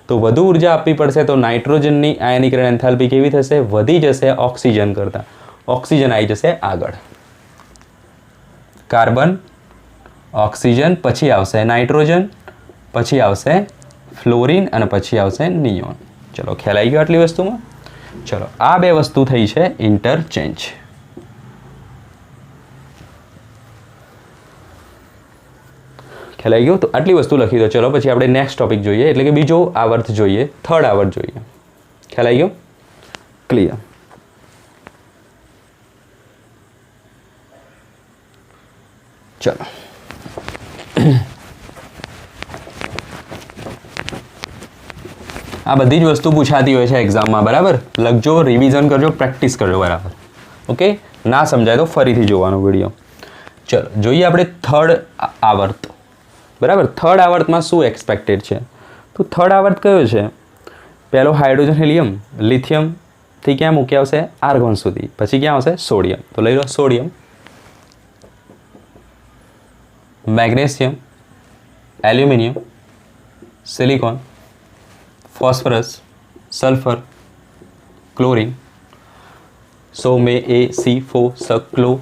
તો વધુ ઉર્જા આપવી પડશે તો નાઇટ્રોજનની આયનીકરણ એન્થાલ્પી કેવી થશે? વધી જશે ઓક્સિજન કરતાં. ઓક્સિજન આવી જશે આગળ. કાર્બન, ઓક્સિજન, પછી આવશે નાઇટ્રોજન, પછી આવશે ફ્લોરિન અને પછી આવશે નિયોન. ચલો ખ્યાલ આવી ગયો આટલી વસ્તુમાં? ચલો આ બે વસ્તુ થઈ છે ઇન્ટરચેન્જ. ખ્યાલ આવી ગયો? તો આટલી વસ્તુ લખી દો. ચલો પછી આપણે નેક્સ્ટ ટોપિક જોઈએ, એટલે કે બીજો આવર્ત જોઈએ, થર્ડ આવર્ત જોઈએ. ખ્યાલ આવી ગયો? ક્લિયર? ચલો આ બધી જ વસ્તુ પૂછાતી હોય છે એક્ઝામમાં. બરાબર, લખજો, રિવિઝન કરજો, પ્રેક્ટિસ કરજો. બરાબર, ઓકે? ના સમજાય તો ફરીથી જોવાનો વિડીયો. ચલો જોઈએ આપણે થર્ડ આવર્ત. બરાબર, થર્ડ આવર્તમાં શું એક્સપેક્ટેડ છે? તો થર્ડ આવર્ત કયો છે? પહેલો હાઇડ્રોજન, હિલિયમ, લિથિયમથી ક્યાં મૂકી આવશે? આર્ગોન સુધી. પછી ક્યાં આવશે? સોડિયમ. તો લઈ લો sodium, magnesium, aluminium, silicon, phosphorus, sulphur, chlorine, સો મે A C4 સક્લો,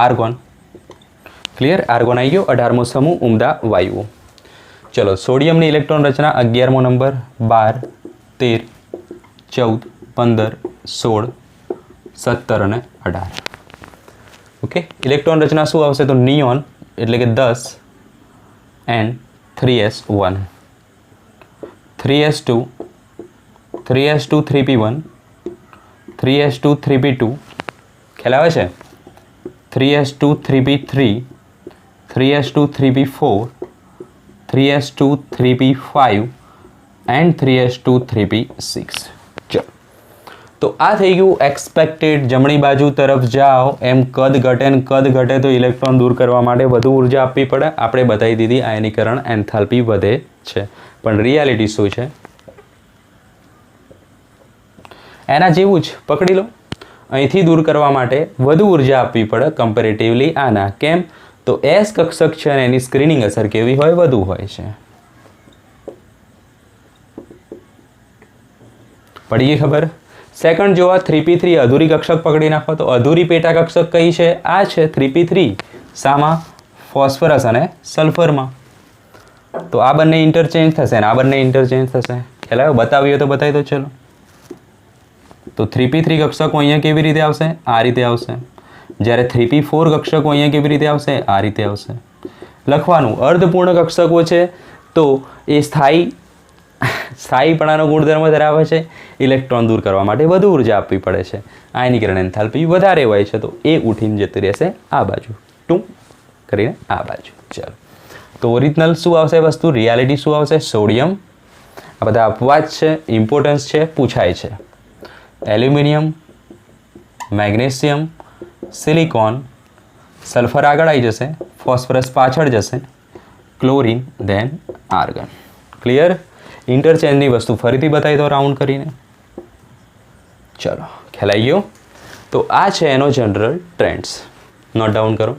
આર્ગોન. ક્લિયર? આર્ગોન આવી ગયો. 18મો સમૂહ ઉમદા વાયુઓ. ચલો સોડિયમની ઇલેક્ટ્રોન રચના 11મો નંબર, 12, 13, 14, 15, 16, 17 અને 18. ઓકે, ઇલેક્ટ્રોન રચના શું આવશે? તો નિયોન એટલે કે 10 N 3s1, 3s2, 3s2 3p1, 3s2 3p2, ખ્યાલ આવે છે, 3s2 3p3, 3s2 3p4, 3s2 3p5 and 3s2 3p6. ચલો, તો આ થઈ ગયું એક્સપેક્ટેડ. જમણી બાજુ તરફ જાઓ એમ કદ ઘટે ને કદ ઘટે તો ઇલેક્ટ્રોન દૂર કરવા માટે વધુ ઉર્જા આપવી પડે. આપણે બતાવી દીધી આયનીકરણ એન્થાલ્પી વધે છે, પણ રિયાલિટી શું છે એના જેવું જ પકડી લો. અહીંથી દૂર કરવા માટે વધુ ઉર્જા આપવી પડે કમ્પેરેટિવલી આના. કેમ? તો એસ કક્ષક છે અને એની સ્ક્રીનિંગ અસર કેવી હોય? વધુ હોય છે. પડી ગઈ ખબર? સેકન્ડ જોવા 3p3 અધૂરી કક્ષક પકડી નાખો તો અધૂરી પેટા કક્ષક કઈ છે? આ છે 3p3. શામાં? ફોસ્ફરસ અને સલ્ફરમાં. તો આ બંને ઇન્ટરચેન્જ થશે અને આ બંને ઇન્ટરચેન્જ થશે. ખ્યાલ આવ્યો? બતાવીએ તો બતાવી દો. ચલો, તો 3p3 કક્ષકો અહીંયા કેવી રીતે આવશે? આ રીતે આવશે. જ્યારે 3p4 કક્ષકો અહીંયા કેવી રીતે આવશે? આ રીતે આવશે. લખવાનું અર્ધપૂર્ણ કક્ષકો છે તો એ સ્થાયીપણાનો ગુણધર્મ ધરાવે છે. ઇલેક્ટ્રોન દૂર કરવા માટે વધુ ઉર્જા આપવી પડે છે. આયનીકરણ એન્થાલ્પી વધારે હોય છે તો એ ઉઠીને જતી રહેશે આ બાજુ, ટૂંક કરીને આ બાજુ. ચાલો, તો ઓરિજિનલ શું આવશે વસ્તુ? રિયાલિટી શું આવશે? સોડિયમ. આ બધા અપવાદ છે, ઇમ્પોર્ટન્સ છે, પૂછાય છે. એલ્યુમિનિયમ, મેગ્નેશિયમ, સિલિકોન, સલ્ફર આગળ આવી જશે, ફોસ્ફરસ પાછળ જશે, ક્લોરિન, ધેન આર્ગન. ક્લિયર? ઇન્ટરચેન્જની વસ્તુ ફરીથી બતાવી દો રાઉન્ડ કરીને. ચલો, ખ્યાલ આવી ગયો? તો આ છે એનો જનરલ ટ્રેન્ડ્સ. નોટ ડાઉન કરો.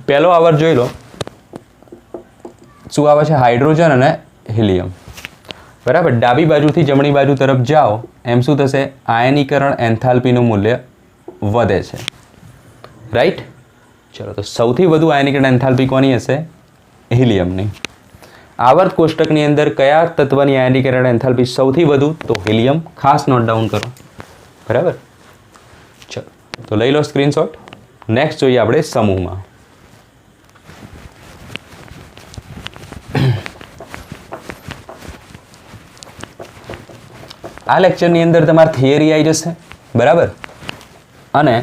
પહેલો આવર્ત જોઈ લો. શું આવે છે? હાઇડ્રોજન અને હિલિયમ. બરાબર. ડાબી બાજુથી જમણી બાજુ તરફ જાઓ એમ શું થશે? આયનીકરણ એન્થાલ્પીનું મૂલ્ય વધે છે. રાઈટ? ચલો, તો સૌથી વધુ આયનીકરણ એન્થાલ્પી કોની હશે? હિલિયમની. આવર્ત કોષ્ટકની અંદર કયા તત્વની આયનીકરણ એન્થાલ્પી સૌથી વધુ? તો હિલિયમ. ખાસ નોટ ડાઉન કરો. બરાબર. ચલો, તો લઈ લો સ્ક્રીનશોટ. નેક્સ્ટ જોઈએ આપણે સમૂહમાં. આ લેક્ચરની અંદર તમારી થિયરી આવી જશે. બરાબર. અને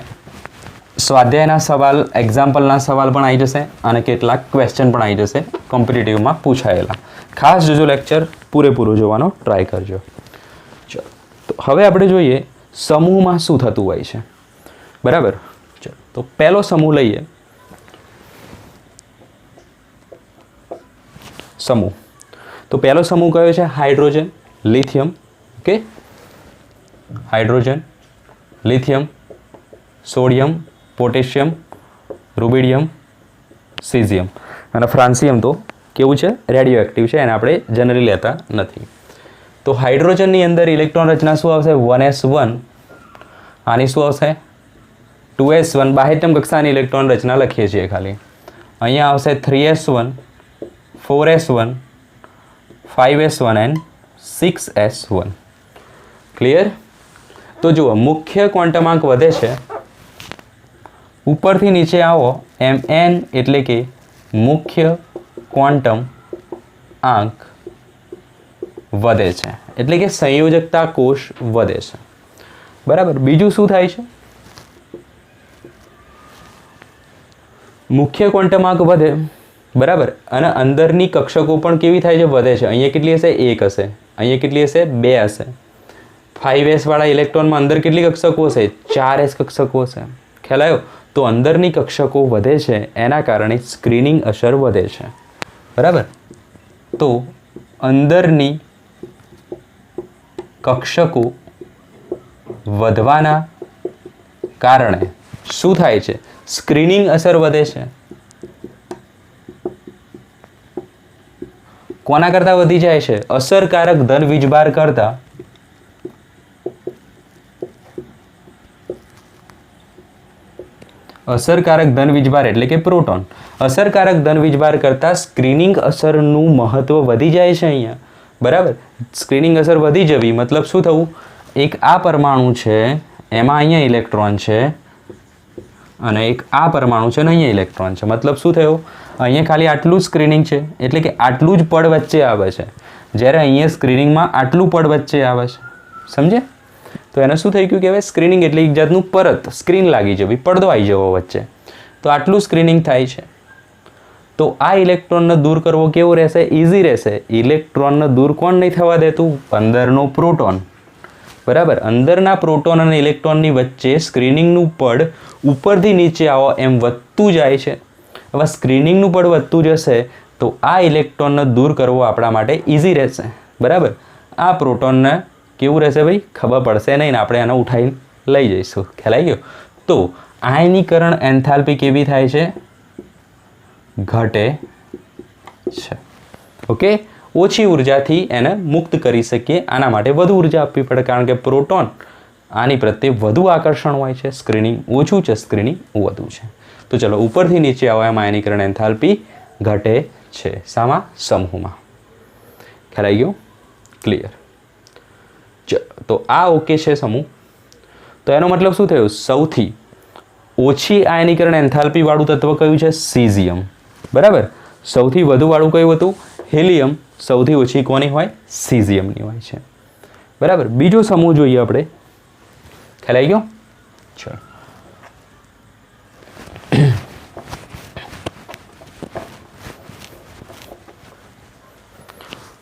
સ્વાધ્યાયના સવાલ, એક્ઝામ્પલના સવાલ પણ આવી જશે અને કેટલાક ક્વેશ્ચન પણ આવી જશે કોમ્પિટિટિવમાં પૂછાયેલા. ખાસ જોજો, લેક્ચર પૂરેપૂરો જોવાનો ટ્રાય કરજો. ચલો, તો હવે આપણે જોઈએ સમૂહમાં શું થતું હોય છે. બરાબર. ચલો, તો પહેલો સમૂહ લઈએ. સમૂહ. તો પહેલો સમૂહ કયો છે? Hydrogen, lithium. Okay, hydrogen, lithium, sodium, potassium, rubidium, caesium અને ફ્રાન્સિયમ તો કેવું છે? રેડિયો એક્ટિવ છે, એને આપણે જનરલી લેતા નથી. તો હાઇડ્રોજનની અંદર ઇલેક્ટ્રોન રચના શું આવશે? 1s1. આની શું આવશે? 2s1. બાહ્યતમ કક્ષાની ઇલેક્ટ્રોન રચના લખીએ છીએ ખાલી. અહીંયા આવશે 3s1, 4s1, 5s1 and 6s1. Clear? તો જુઓ, મુખ્ય ક્વોન્ટમાંક વધે છે. ઉપરથી નીચે આવો એમ n એટલે કે મુખ્ય ક્વોન્ટમ આંક વધે છે, એટલે કે સંયોજકતા કોષ વધે છે. બરાબર. બીજું શું થાય છે? મુખ્ય ક્વોન્ટમાંક વધે. બરાબર. અને અંદરની કક્ષકો પણ કેવી થાય છે? વધે છે. અહીંયા કેટલી હશે? 1 હશે. અહીંયા કેટલી હશે? 2 હશે. 5s વાળા ઇલેક્ટ્રોનમાં અંદર કેટલી કક્ષકો હશે? 4s કક્ષકો હશે. ખ્યાલ આવ્યો? તો અંદરની કક્ષકો વધે છે, એના કારણે સ્ક્રીનિંગ અસર વધે છે. બરાબર. તો અંદરની કક્ષકો વધવાના કારણે શું થાય છે? સ્ક્રીનિંગ અસર વધે છે. કોના કરતા વધી જાય છે? અસરકારક ધન વીજભાર કરતા અસરકારક ધન વીજભાર એટલે કે પ્રોટોન. અસરકારક ધન વીજભાર કરતાં સ્ક્રીનિંગ અસરનું મહત્વ વધી જાય છે અહીંયા. બરાબર, સ્ક્રીનિંગ અસર વધી જવી મતલબ શું થવું? એક આ પરમાણુ છે એમાં અહીંયા ઇલેક્ટ્રોન છે અને એક આ પરમાણુ છે અને અહીંયા ઇલેક્ટ્રોન છે. મતલબ શું થયો? અહીંયા ખાલી આટલું સ્ક્રીનિંગ છે એટલે કે આટલું જ પડ વચ્ચે આવે છે, જ્યારે અહીંયા સ્ક્રીનિંગમાં આટલું પડ વચ્ચે આવે છે. સમજે? તો એને શું થઈ ગયું કહેવાય? સ્ક્રીનિંગ એટલે એક જાતનું પરત સ્ક્રીન લાગી જવી, પડદો આવી જવો વચ્ચે. તો આટલું સ્ક્રીનિંગ થાય છે. તો આ ઇલેક્ટ્રોનને દૂર કરવો કેવો રહેશે? ઇઝી રહેશે. ઇલેક્ટ્રોનને દૂર કોણ નહીં થવા દેતું? અંદરનો પ્રોટોન. બરાબર, અંદરના પ્રોટોન અને ઇલેક્ટ્રોનની વચ્ચે સ્ક્રીનિંગનું પડ ઉપરથી નીચે આવો એમ વધતું જાય છે. હવે સ્ક્રીનિંગનું પડ વધતું જશે તો આ ઇલેક્ટ્રોનને દૂર કરવો આપણા માટે ઇઝી રહેશે. બરાબર, આ પ્રોટોનને કેવું રહેશે ભાઈ? ખબર પડશે નહીં ને આપણે એને ઉઠાવીને લઈ જઈશું. ખ્યાલ આવી ગયો? તો આયનીકરણ એન્થાલ્પી કેવી થાય છે? ઘટે છે. ઓકે, ઓછી ઉર્જાથી એને મુક્ત કરી શકીએ. આના માટે વધુ ઉર્જા આપવી પડે, કારણ કે પ્રોટોન આની પ્રત્યે વધુ આકર્ષણ હોય છે. સ્ક્રીનિંગ ઓછું છે, સ્ક્રીનિંગ વધુ છે. તો ચલો ઉપરથી નીચે આવો એમ આયનીકરણ એન્થાલ્પી ઘટે છે. શામાં? સમૂહમાં. ખ્યાલ આવી ગયો? ક્લિયર. તો આ ઓકે છે સમૂહ. તો એનો મતલબ શું થયું? સૌથી ઓછી આયનીકરણ એન્થાલ્પી વાળું તત્વ કયું છે? સીઝિયમ. બરાબર, સૌથી વધુ વાળું કયું હતું? હિલિયમ. સૌથી ઓછી કોની હોય? સીઝિયમની હોય છે. બરાબર, બીજો સમૂહ જોઈએ આપણે. ખ્યાલ આવી ગયો? ચલો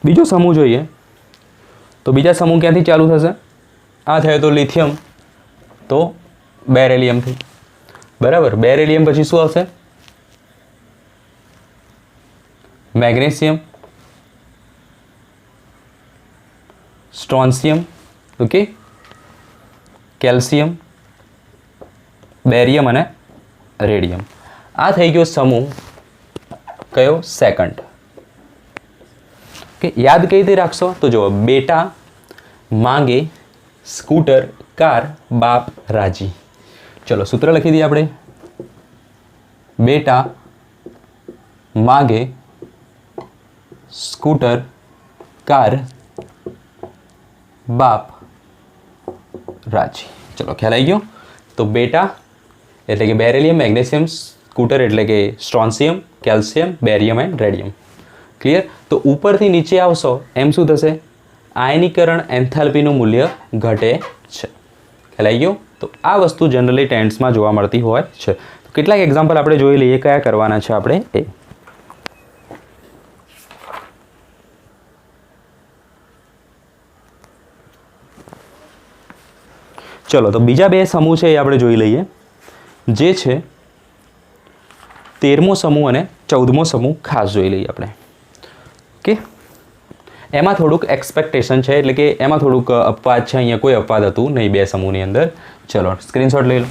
બીજો સમૂહ જોઈએ. તો બીજા સમૂહ ક્યાંથી ચાલુ થશે? આ થયો તો લિથિયમ, તો બેરેલિયમથી. બરાબર, બેરેલિયમ પછી શું આવશે? Magnesium, strontium, okay, calcium, barium અને રેડિયમ. આ થઈ ગયો સમૂહ કયો? સેકન્ડ. કે યાદ કઈ રીતે રાખશો? તો જુઓ, બેટા માંગે સ્કૂટર કાર બાપ રાજી. ચલો સૂત્ર લખી દઈએ આપણે. બેટા માગે સ્કૂટર કાર બાપ રાજી. ચલો ખ્યાલ આવી ગયો? તો બેટા એટલે કે બેરેલિયમ, મેગ્નેશિયમ, સ્કૂટર એટલે કે strontium, calcium, barium and radium. Clear? તો ઉપરથી નીચે આવશો એમ શું થશે? આયનીકરણ એન્થાલ્પીનું મૂલ્ય ઘટે છે. ખ્યાલ આવી ગયો? તો આ વસ્તુ જનરલી ટેન્ટ્સમાં જોવા મળતી હોય છે. તો કેટલાક એક્ઝામ્પલ આપણે જોઈ લઈએ કયા કરવાના છે આપણે એ. ચલો તો બીજા બે સમૂહ છે એ આપણે જોઈ લઈએ, જે છે 13મો સમૂહ અને 14મો સમૂહ. ખાસ જોઈ લઈએ આપણે. ઓકે, એમાં થોડુંક એક્સપેક્ટેશન છે, એટલે કે એમાં થોડુંક અપવાદ છે. અહીંયા કોઈ અપવાદ હતું નહીં બે સમૂહની અંદર. ચલો સ્ક્રીનશોટ લઈ લો.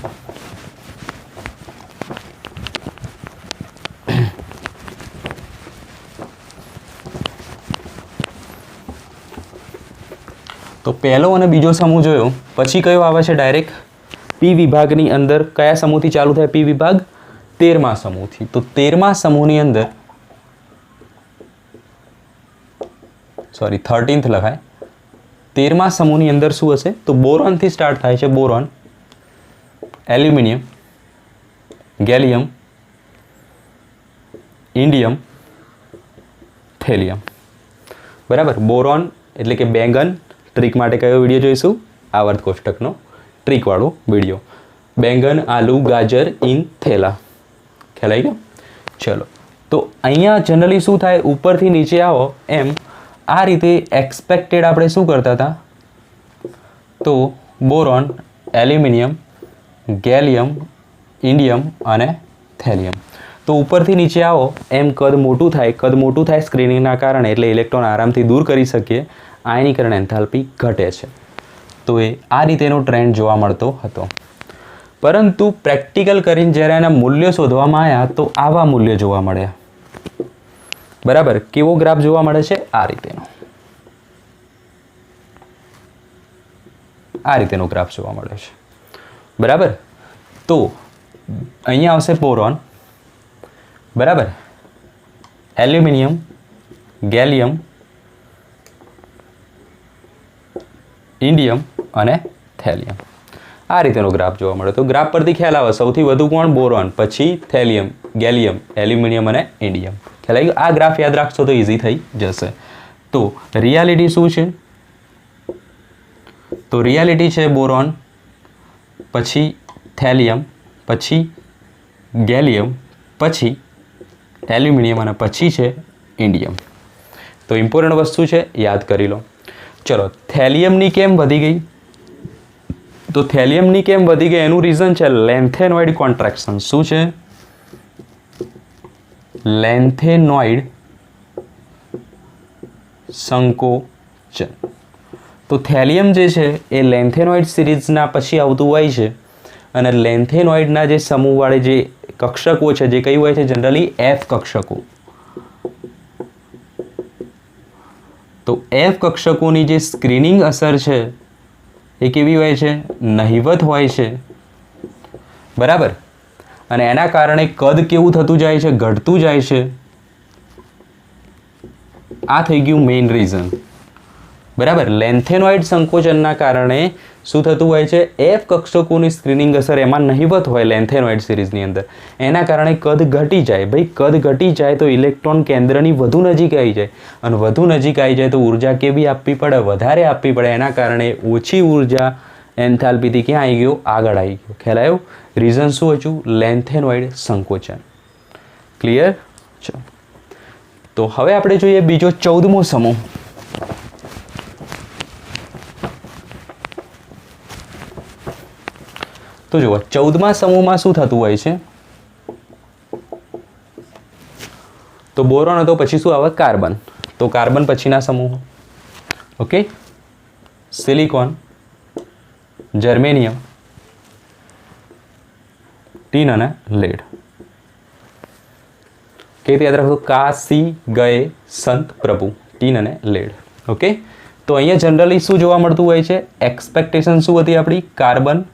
તો પહેલો અને બીજો સમૂહ જોયો, પછી કયો આવે છે? ડાયરેક્ટ પી વિભાગની અંદર કયા સમૂહથી ચાલુ થાય? પી વિભાગ 13મા સમૂહથી. તો 13મા સમૂહની અંદર 13th લખાય. 13મા સમૂહની અંદર શું હશે? તો બોરોનથી સ્ટાર્ટ થાય છે. Boron, aluminium, gallium, indium, thallium. બરાબર, બોરોન એટલે કે બેંગન. ટ્રીક માટે કયો વિડીયો જોઈશું? આવર્ત કોષ્ટકનો ટ્રીકવાળો વિડીયો. બેંગન, આલુ, ગાજર, ઇન, થેલા. ખ્યાલ આવી ગયો? ચલો તો અહીંયા જનરલી શું થાય? ઉપરથી નીચે આવો એમ આ રીતે એક્સપેક્ટેડ આપણે શું કરતા હતા? તો બોરોન, એલ્યુમિનિયમ, ગેલિયમ, ઇન્ડિયમ અને થેલિયમ. તો ઉપરથી નીચે આવો એમ કદ મોટું થાય. કદ મોટું થાય સ્ક્રીનિંગના કારણે, એટલે ઇલેક્ટ્રોન આરામથી દૂર કરી શકીએ. આયનીકરણ એન્થાલ્પી ઘટે છે. તો એ આ રીતેનો ટ્રેન્ડ જોવા મળતો હતો. પરંતુ પ્રેક્ટિકલ કરીને જ્યારે એના મૂલ્યો શોધવામાં આવ્યા તો આવા મૂલ્યો જોવા મળ્યા. બરાબર, કેવો ગ્રાફ જોવા મળે છે? આ રીતેનો. આ રીતેનો ગ્રાફ જોવા મળે છે. બરાબર, તો અહીંયા આવશે બોરોન, બરાબર, એલ્યુમિનિયમ, ગેલિયમ, ઇન્ડિયમ અને થેલિયમ. આ રીતેનો ગ્રાફ જોવા મળે. તો ગ્રાફ પરથી ખ્યાલ આવે સૌથી વધુ કોણ? બોરોન, પછી થેલિયમ, ગેલિયમ, એલ્યુમિનિયમ અને ઇન્ડિયમ. ખ્યાલ આવી ગયો? આ ગ્રાફ યાદ રાખશો તો ઇઝી થઈ જશે. તો રિયાલિટી શું છે? તો રિયાલિટી છે બોરોન, પછી થેલિયમ, પછી ગેલિયમ, પછી એલ્યુમિનિયમ અને પછી છે ઇન્ડિયમ. તો ઇમ્પોર્ટન્ટ વસ્તુ છે, યાદ કરી લો. ચલો, થેલિયમની કેમ વધી ગઈ? તો થેલિયમની કેમ વધી ગઈ એનું રીઝન છે લેન્થેનોઇડ કોન્ટ્રાક્શન. શું છે? લેન્થેનોઇડ સંકોચન. તો થેલિયમ જે છે એ લેન્થેનોઇડ સિરીઝના પછી આવતું હોય છે અને લેન્થેનોઇડના જે સમૂહવાળી જે કક્ષકો છે જે કઈ હોય છે? જનરલી એફ કક્ષકો. તો એફ કક્ષકોની જે સ્ક્રીનિંગ અસર છે એ કેવી હોય છે? નહિવત હોય છે, બરાબર. અને એના કારણે કદ કેવું થતું જાય છે? ઘટતું જાય છે. આ થઈ ગયું મેઇન રીઝન, બરાબર. લેન્થેનોઇડ સંકોચનના કારણે શું થતું હોય છે? એફ કક્ષકોની સ્ક્રીનિંગ અસર એમાં નહિવત હોય લેન્થેનોઇડ સિરીઝની અંદર. એના કારણે કદ ઘટી જાય. ભાઈ, કદ ઘટી જાય તો ઇલેક્ટ્રોન કેન્દ્રની વધુ નજીક આવી જાય અને વધુ નજીક આવી જાય તો ઉર્જા કેવી આપવી પડે? વધારે આપવી પડે. એના કારણે ઓછી ઉર્જા એન્થાલ્પીથી ક્યાં આવી ગયો? આગળ આવી ગયો. ખ્યાલ આવ્યો? રીઝન શું હતું? લેન્થેનોઇડ સંકોચન. ક્લિયર? ચલો, તો હવે આપણે જોઈએ બીજો 14મો સમૂહ. તો જુઓ, 14મા સમૂહમાં શું થતું હોય છે? તો બોરોન હતો, પછી શું આવે? કાર્બન. તો કાર્બન પછીના સમૂહ, ઓકે, સિલિકોન, જર્મેનિયમ, ટીન અને લેડ. કેવી રીતે યાદ રાખો? કાશી ગયે સંત પ્રભુ, ટીન અને લેડ. ઓકે, તો અહીંયા જનરલી શું જોવા મળતું હોય છે? એક્સપેક્ટેશન શું હતી આપણી? કાર્બન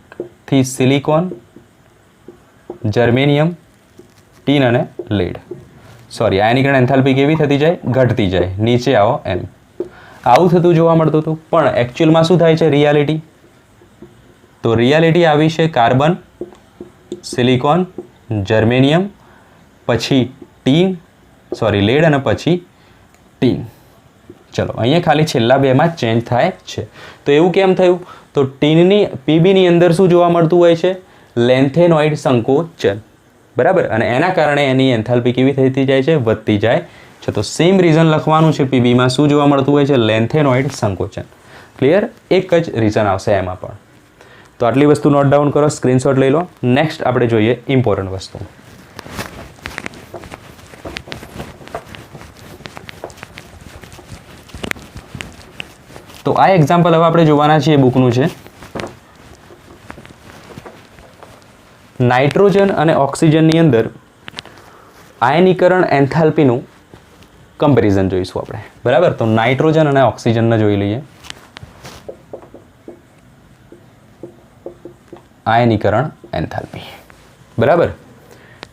થી સિલિકોન, જર્મેનિયમ, ટીન અને લેડ. સોરી, આયનીકરણ એન્થાલ્પી કેવી થતી જાય? ઘટતી જાય. નીચે આવો એમ. આવું થતું જોવા મળતું હતું. પણ એકચ્યુઅલમાં શું થાય છે? રિયાલિટી. તો રિયાલિટી આવી છે કાર્બન, સિલિકોન, જર્મેનિયમ, પછી ટીન, સોરી લેડ અને પછી ટીન. ચલો, અહીંયા ખાલી છેલ્લા બેમાં ચેન્જ થાય છે. તો એવું કેમ થયું? તો ટીનની પીબીની અંદર શું જોવા મળતું હોય છે? લેન્થેનોઇડ સંકોચન, બરાબર. અને એના કારણે એની એન્થાલ્પી કેવી થતી જાય છે? વધતી જાય છે. તો સેમ રીઝન લખવાનું છે. પીબીમાં શું જોવા મળતું હોય છે? લેન્થેનોઇડ સંકોચન. ક્લિયર? એક જ રીઝન આવશે એમાં પણ. તો આટલી વસ્તુ નોટ ડાઉન કરો, સ્ક્રીનશોટ લઈ લો. નેક્સ્ટ આપણે જોઈએ ઇમ્પોર્ટન્ટ વસ્તુ. તો આ એક્ઝામ્પલ હવે આપણે જોવાના છીએ બુકનું છે. નાઇટ્રોજન અને ઓક્સિજનની અંદર આયનીકરણ એન્થાલ્પીનું કમ્પેરિઝન જોઈશું આપણે, બરાબર. તો નાઇટ્રોજન અને ઓક્સિજનને જોઈ લઈએ. આયનીકરણ એન્થાલ્પી, બરાબર.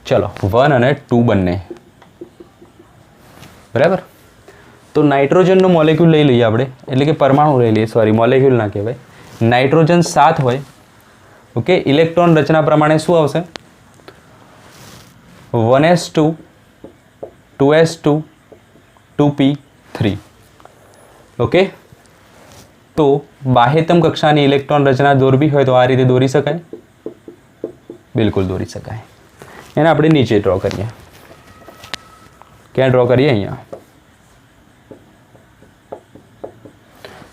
ચલો, 1 અને 2 બંને, બરાબર. તો નાઇટ્રોજનનો મોલેક્યુલ લઈ લઈએ આપણે, એટલે કે પરમાણુ લઈ લઈએ, સોરી મોલેક્યુલ ના કહેવાય. નાઇટ્રોજન 7 હોય, ઓકે. ઇલેક્ટ્રોન રચના પ્રમાણે શું આવશે? 1s2, 2s2, 2p3, okay. તો બાહ્યતમ કક્ષાની ઇલેક્ટ્રોન રચના દોરવી હોય તો આ રીતે દોરી શકાય? બિલકુલ દોરી શકાય. એને આપણે નીચે ડ્રો કરીએ. ક્યાં ડ્રો કરીએ? અહીંયા.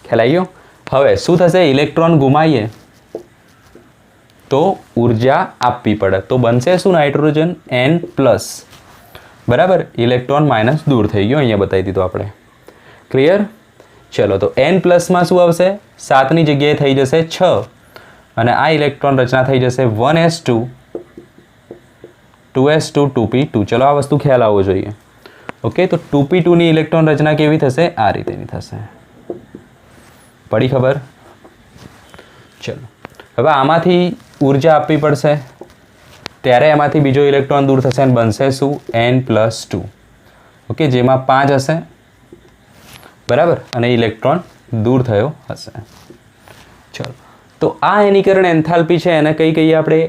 ખ્યાલ આવી ગયો? હવે શું થશે? ઇલેક્ટ્રોન ગુમાવીએ તો ઉર્જા આપવી પડે. તો બનશે શું? નાઇટ્રોજન N+, બરાબર. ઇલેક્ટ્રોન માઇનસ દૂર થઈ ગયો, અહીંયા બતાવી દીધું આપણે. ક્લિયર? ચલો, તો N+માં શું આવશે? 7ની જગ્યાએ થઈ જશે 6 અને આ ઇલેક્ટ્રોન રચના થઈ જશે 1s2, 2s2, 2p2. ચલો, આ વસ્તુ ખ્યાલ આવવો જોઈએ, ઓકે. તો 2p2ની ઇલેક્ટ્રોન રચના કેવી થશે? આ રીતેની થશે. પડી ખબર? ચલો, હવે આમાંથી ઉર્જા આપવી પડશે. ત્યારે એમાંથી બીજો ઇલેક્ટ્રોન દૂર થશે અને બનશે શું N+2. ઓકે, જેમાં 5 હશે બરાબર અને ઇલેક્ટ્રોન દૂર થયો હશે. ચલો, તો આ આયનીકરણ એન્થાલ્પી છે એને કઈ કહીએ આપણે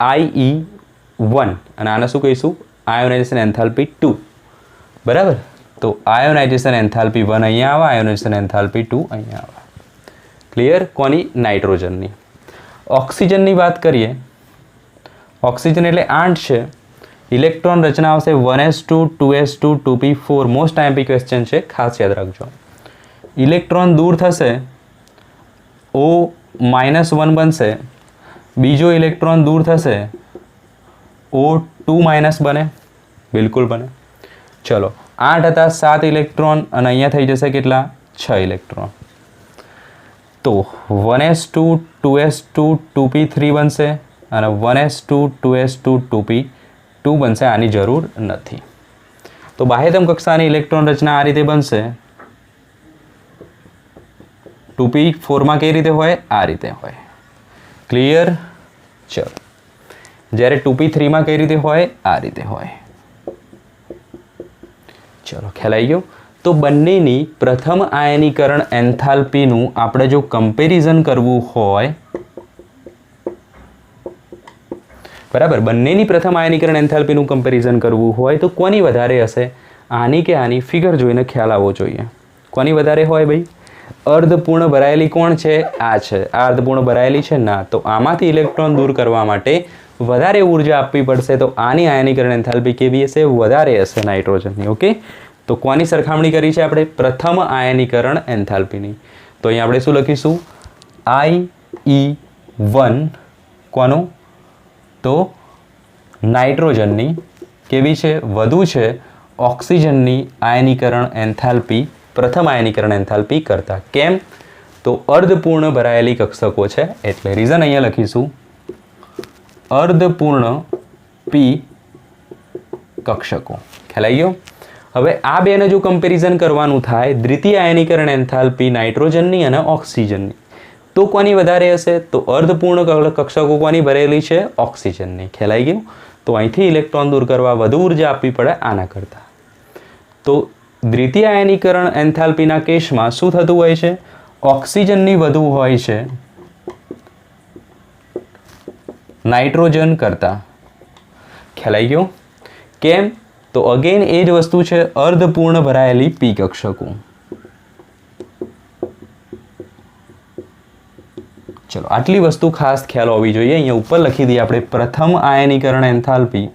IE1 અને આને શું કહીશું આયોનાઇઝેશન એન્થાલ્પી 2 બરાબર. તો આયોનાઇઝેશન એન્થાલ્પી 1 અહીંયા આવે, આયોનાઇઝેશન એન્થાલ્પી 2 અહીંયા આવે. ક્લિયર? કોની? નાઇટ્રોજનની. ઓક્સિજનની વાત કરીએ. ઓક્સિજન એટલે 8 છે. ઇલેક્ટ્રોન રચના આવશે 1s2 2s2 2p4. Most IMP question છે, ખાસ યાદ રાખજો. ઇલેક્ટ્રોન દૂર થશે O-1 બનશે, બીજો ઇલેક્ટ્રોન દૂર થશે O2- બને, બિલકુલ બને. ચલો, 8 હતા 7 ઇલેક્ટ્રોન અને અહીંયા થઈ જશે કેટલા 6 ઇલેક્ટ્રોન. તો 1s2 2s2 2p3 બનશે અને 1s2 2s2 2p2 બનશે. આની જરૂર નથી. તો બાહ્યતમ કક્ષાની ઇલેક્ટ્રોન રચના આ રીતે બનશે. 2p4 કઈ રીતે હોય? આ રીતે હોય. ક્લિયર? ચલો, જ્યારે 2p3 કઈ રીતે હોય? આ રીતે હોય. ચલો, ખ્યાલ આવી ગયો. તો બંનેની પ્રથમ આયનીકરણ એન્થાલ્પીનું આપણે જો કમ્પેરિઝન કરવું હોય બરાબર, બંનેની પ્રથમ આયનીકરણ એન્થાલ્પીનું કમ્પેરિઝન કરવું હોય તો કોની વધારે હશે? આની કે આની? ફિગર જોઈને ખ્યાલ આવવો જોઈએ. કોની વધારે હોય ભાઈ? અર્ધપૂર્ણ ભરાયેલી કોણ છે? આ છે. આ અર્ધપૂર્ણ ભરાયેલી છે ના. તો આમાંથી ઇલેક્ટ્રોન દૂર કરવા માટે વધારે ઉર્જા આપવી પડશે. તો આની આયનીકરણ એન્થાલ્પી કેવી હશે? વધારે હશે નાઇટ્રોજનની. ઓકે, તો કોની સરખામણી કરી છે આપણે? પ્રથમ આયનીકરણ એન્થાલ્પીની. તો અહીં આપણે શું લખીશું? IE1 કોનું? તો નાઇટ્રોજનની કેવી છે? વધુ છે ઓક્સિજનની આયનીકરણ એન્થાલ્પી પ્રથમ આયનીકરણ એન્થાલ્પી કરતાં. કેમ? તો અર્ધપૂર્ણ ભરાયેલી કક્ષકો છે એટલે. રીઝન અહીંયા લખીશું અર્ધપૂર્ણ P કક્ષકો. ખ્યાલ આવી ગયો? હવે આ બેને જો કમ્પેરિઝન કરવાનું થાય દ્વિતીય આયનીકરણ એન્થાલ્પી નાઇટ્રોજનની અને ઓક્સિજનની, તો કોની વધારે હશે? તો અર્ધપૂર્ણ કક્ષકો કોની ભરેલી છે? ઓક્સિજનની. ખ્યાલ આવી ગયો? તો અહીંથી ઇલેક્ટ્રોન દૂર કરવા વધુ ઉર્જા આપવી પડે આના કરતાં. તો દ્વિતીય આયનીકરણ એન્થાલ્પીના કેસમાં શું થતું હોય છે? ઓક્સિજનની વધુ હોય છે નાઇટ્રોજન કરતાં. ખ્યાલ આવી ગયો? કેમ? તો અગેન એ જ વસ્તુ છે અર્ધપૂર્ણ ભરાયેલી P કક્ષકો. ચલો, આટલી વસ્તુ ખાસ ખ્યાલ હોવી જોઈએ. અહીંયા ઉપર લખી દઈએ આપણે પ્રથમ આયનીકરણ એન્થાલ્પી.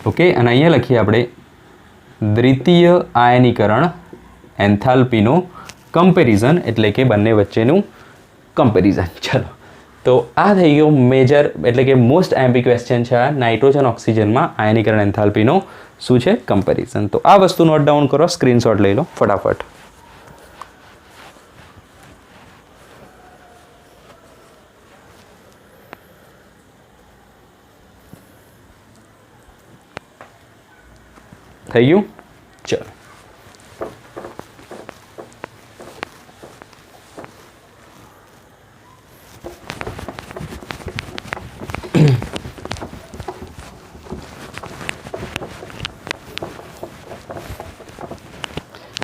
ઓકે, અને અહીંયા લખીએ આપણે દ્વિતીય આયનીકરણ એન્થાલ્પીનો કમ્પેરિઝન, એટલે કે બંને વચ્ચેનું કમ્પેરિઝન. ચલો, તો આ થઈ ગયો મેજર એટલે કે મોસ્ટ આઈએમપી ક્વેશ્ચન છે આ નાઇટ્રોજન ઓક્સિજનમાં આયનીકરણ એન્થાલ્પીનો શું છે કમ્પેરિઝન. તો આ વસ્તુ નોટ ડાઉન કરો, સ્ક્રીનશોટ લઈ લો ફટાફટ. થઈ ગયું? ચલો,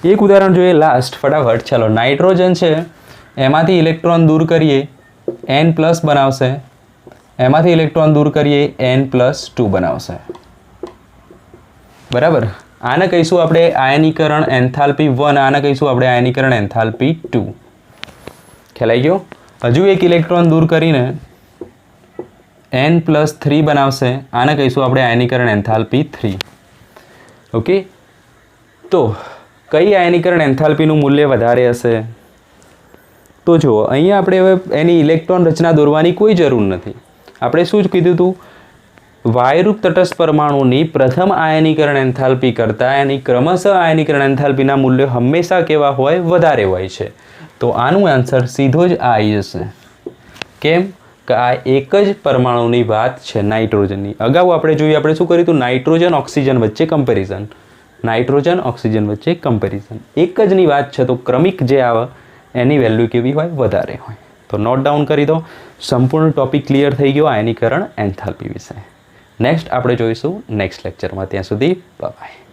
એક ઉદાહરણ જોઈએ લાસ્ટ ફટાફટ. ચાલો, નાઇટ્રોજન છે એમાંથી ઇલેક્ટ્રોન દૂર કરીએ N+ બનાવશે, એમાંથી ઇલેક્ટ્રોન દૂર કરીએ N+2 બનાવશે. બરાબર. આને કહીશું આપણે આયનીકરણ એન્થાલ્પી 1, આને કહીશું આપણે આયનીકરણ એન્થાલ્પી 2. ખ્યાલ આવી ગયો? હજુ એક ઇલેક્ટ્રોન દૂર કરીને N+3 બનાવશે, આને કહીશું આપણે આયનીકરણ એન્થાલ્પી 3. ઓકે, તો કઈ આયનીકરણ એન્થાલ્પીનું મૂલ્ય વધારે હશે? તો જુઓ, અહીંયા આપણે હવે એની ઇલેક્ટ્રોન રચના દોરવાની કોઈ જરૂર નથી. આપણે શું જ કીધું હતું? વાયુરૂપ તટસ્થ પરમાણુની પ્રથમ આયનીકરણ એન્થાલ્પી કરતાં એની ક્રમશઃ આયનીકરણ એન્થાલ્પીના મૂલ્યો હંમેશા કેવા હોય? વધારે હોય છે. તો આનું આન્સર સીધો જ આ આવી જશે. કેમ? કે આ એક જ પરમાણુની વાત છે નાઇટ્રોજનની. અગાઉ આપણે જોયું, આપણે શું કર્યું હતું? નાઇટ્રોજન ઓક્સિજન વચ્ચે કમ્પેરિઝન. નાઇટ્રોજન ઓક્સિજન વચ્ચે કમ્પેરિઝન એક જ ની વાત છે. તો ક્રમિક જે આવે એની વેલ્યુ કેવી હોય? વધારે હોય. તો નોટ ડાઉન કરી દો. સંપૂર્ણ ટોપિક ક્લિયર થઈ ગયો આયનીકરણ એન્થાલ્પી વિશે. નેક્સ્ટ આપણે જોઈશું નેક્સ્ટ લેક્ચરમાં. ત્યાં સુધી બાય.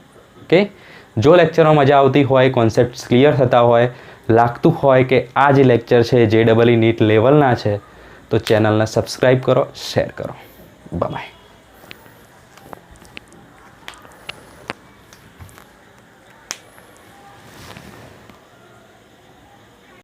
ઓકે, જો લેક્ચરમાં મજા આવતી હોય, કોન્સેપ્ટ્સ ક્લિયર થતા હોય, લાગતું હોય કે આ જે લેક્ચર છે JEE નીટ લેવલના છે, તો ચેનલને સબસ્ક્રાઈબ કરો, શેર કરો. બાય.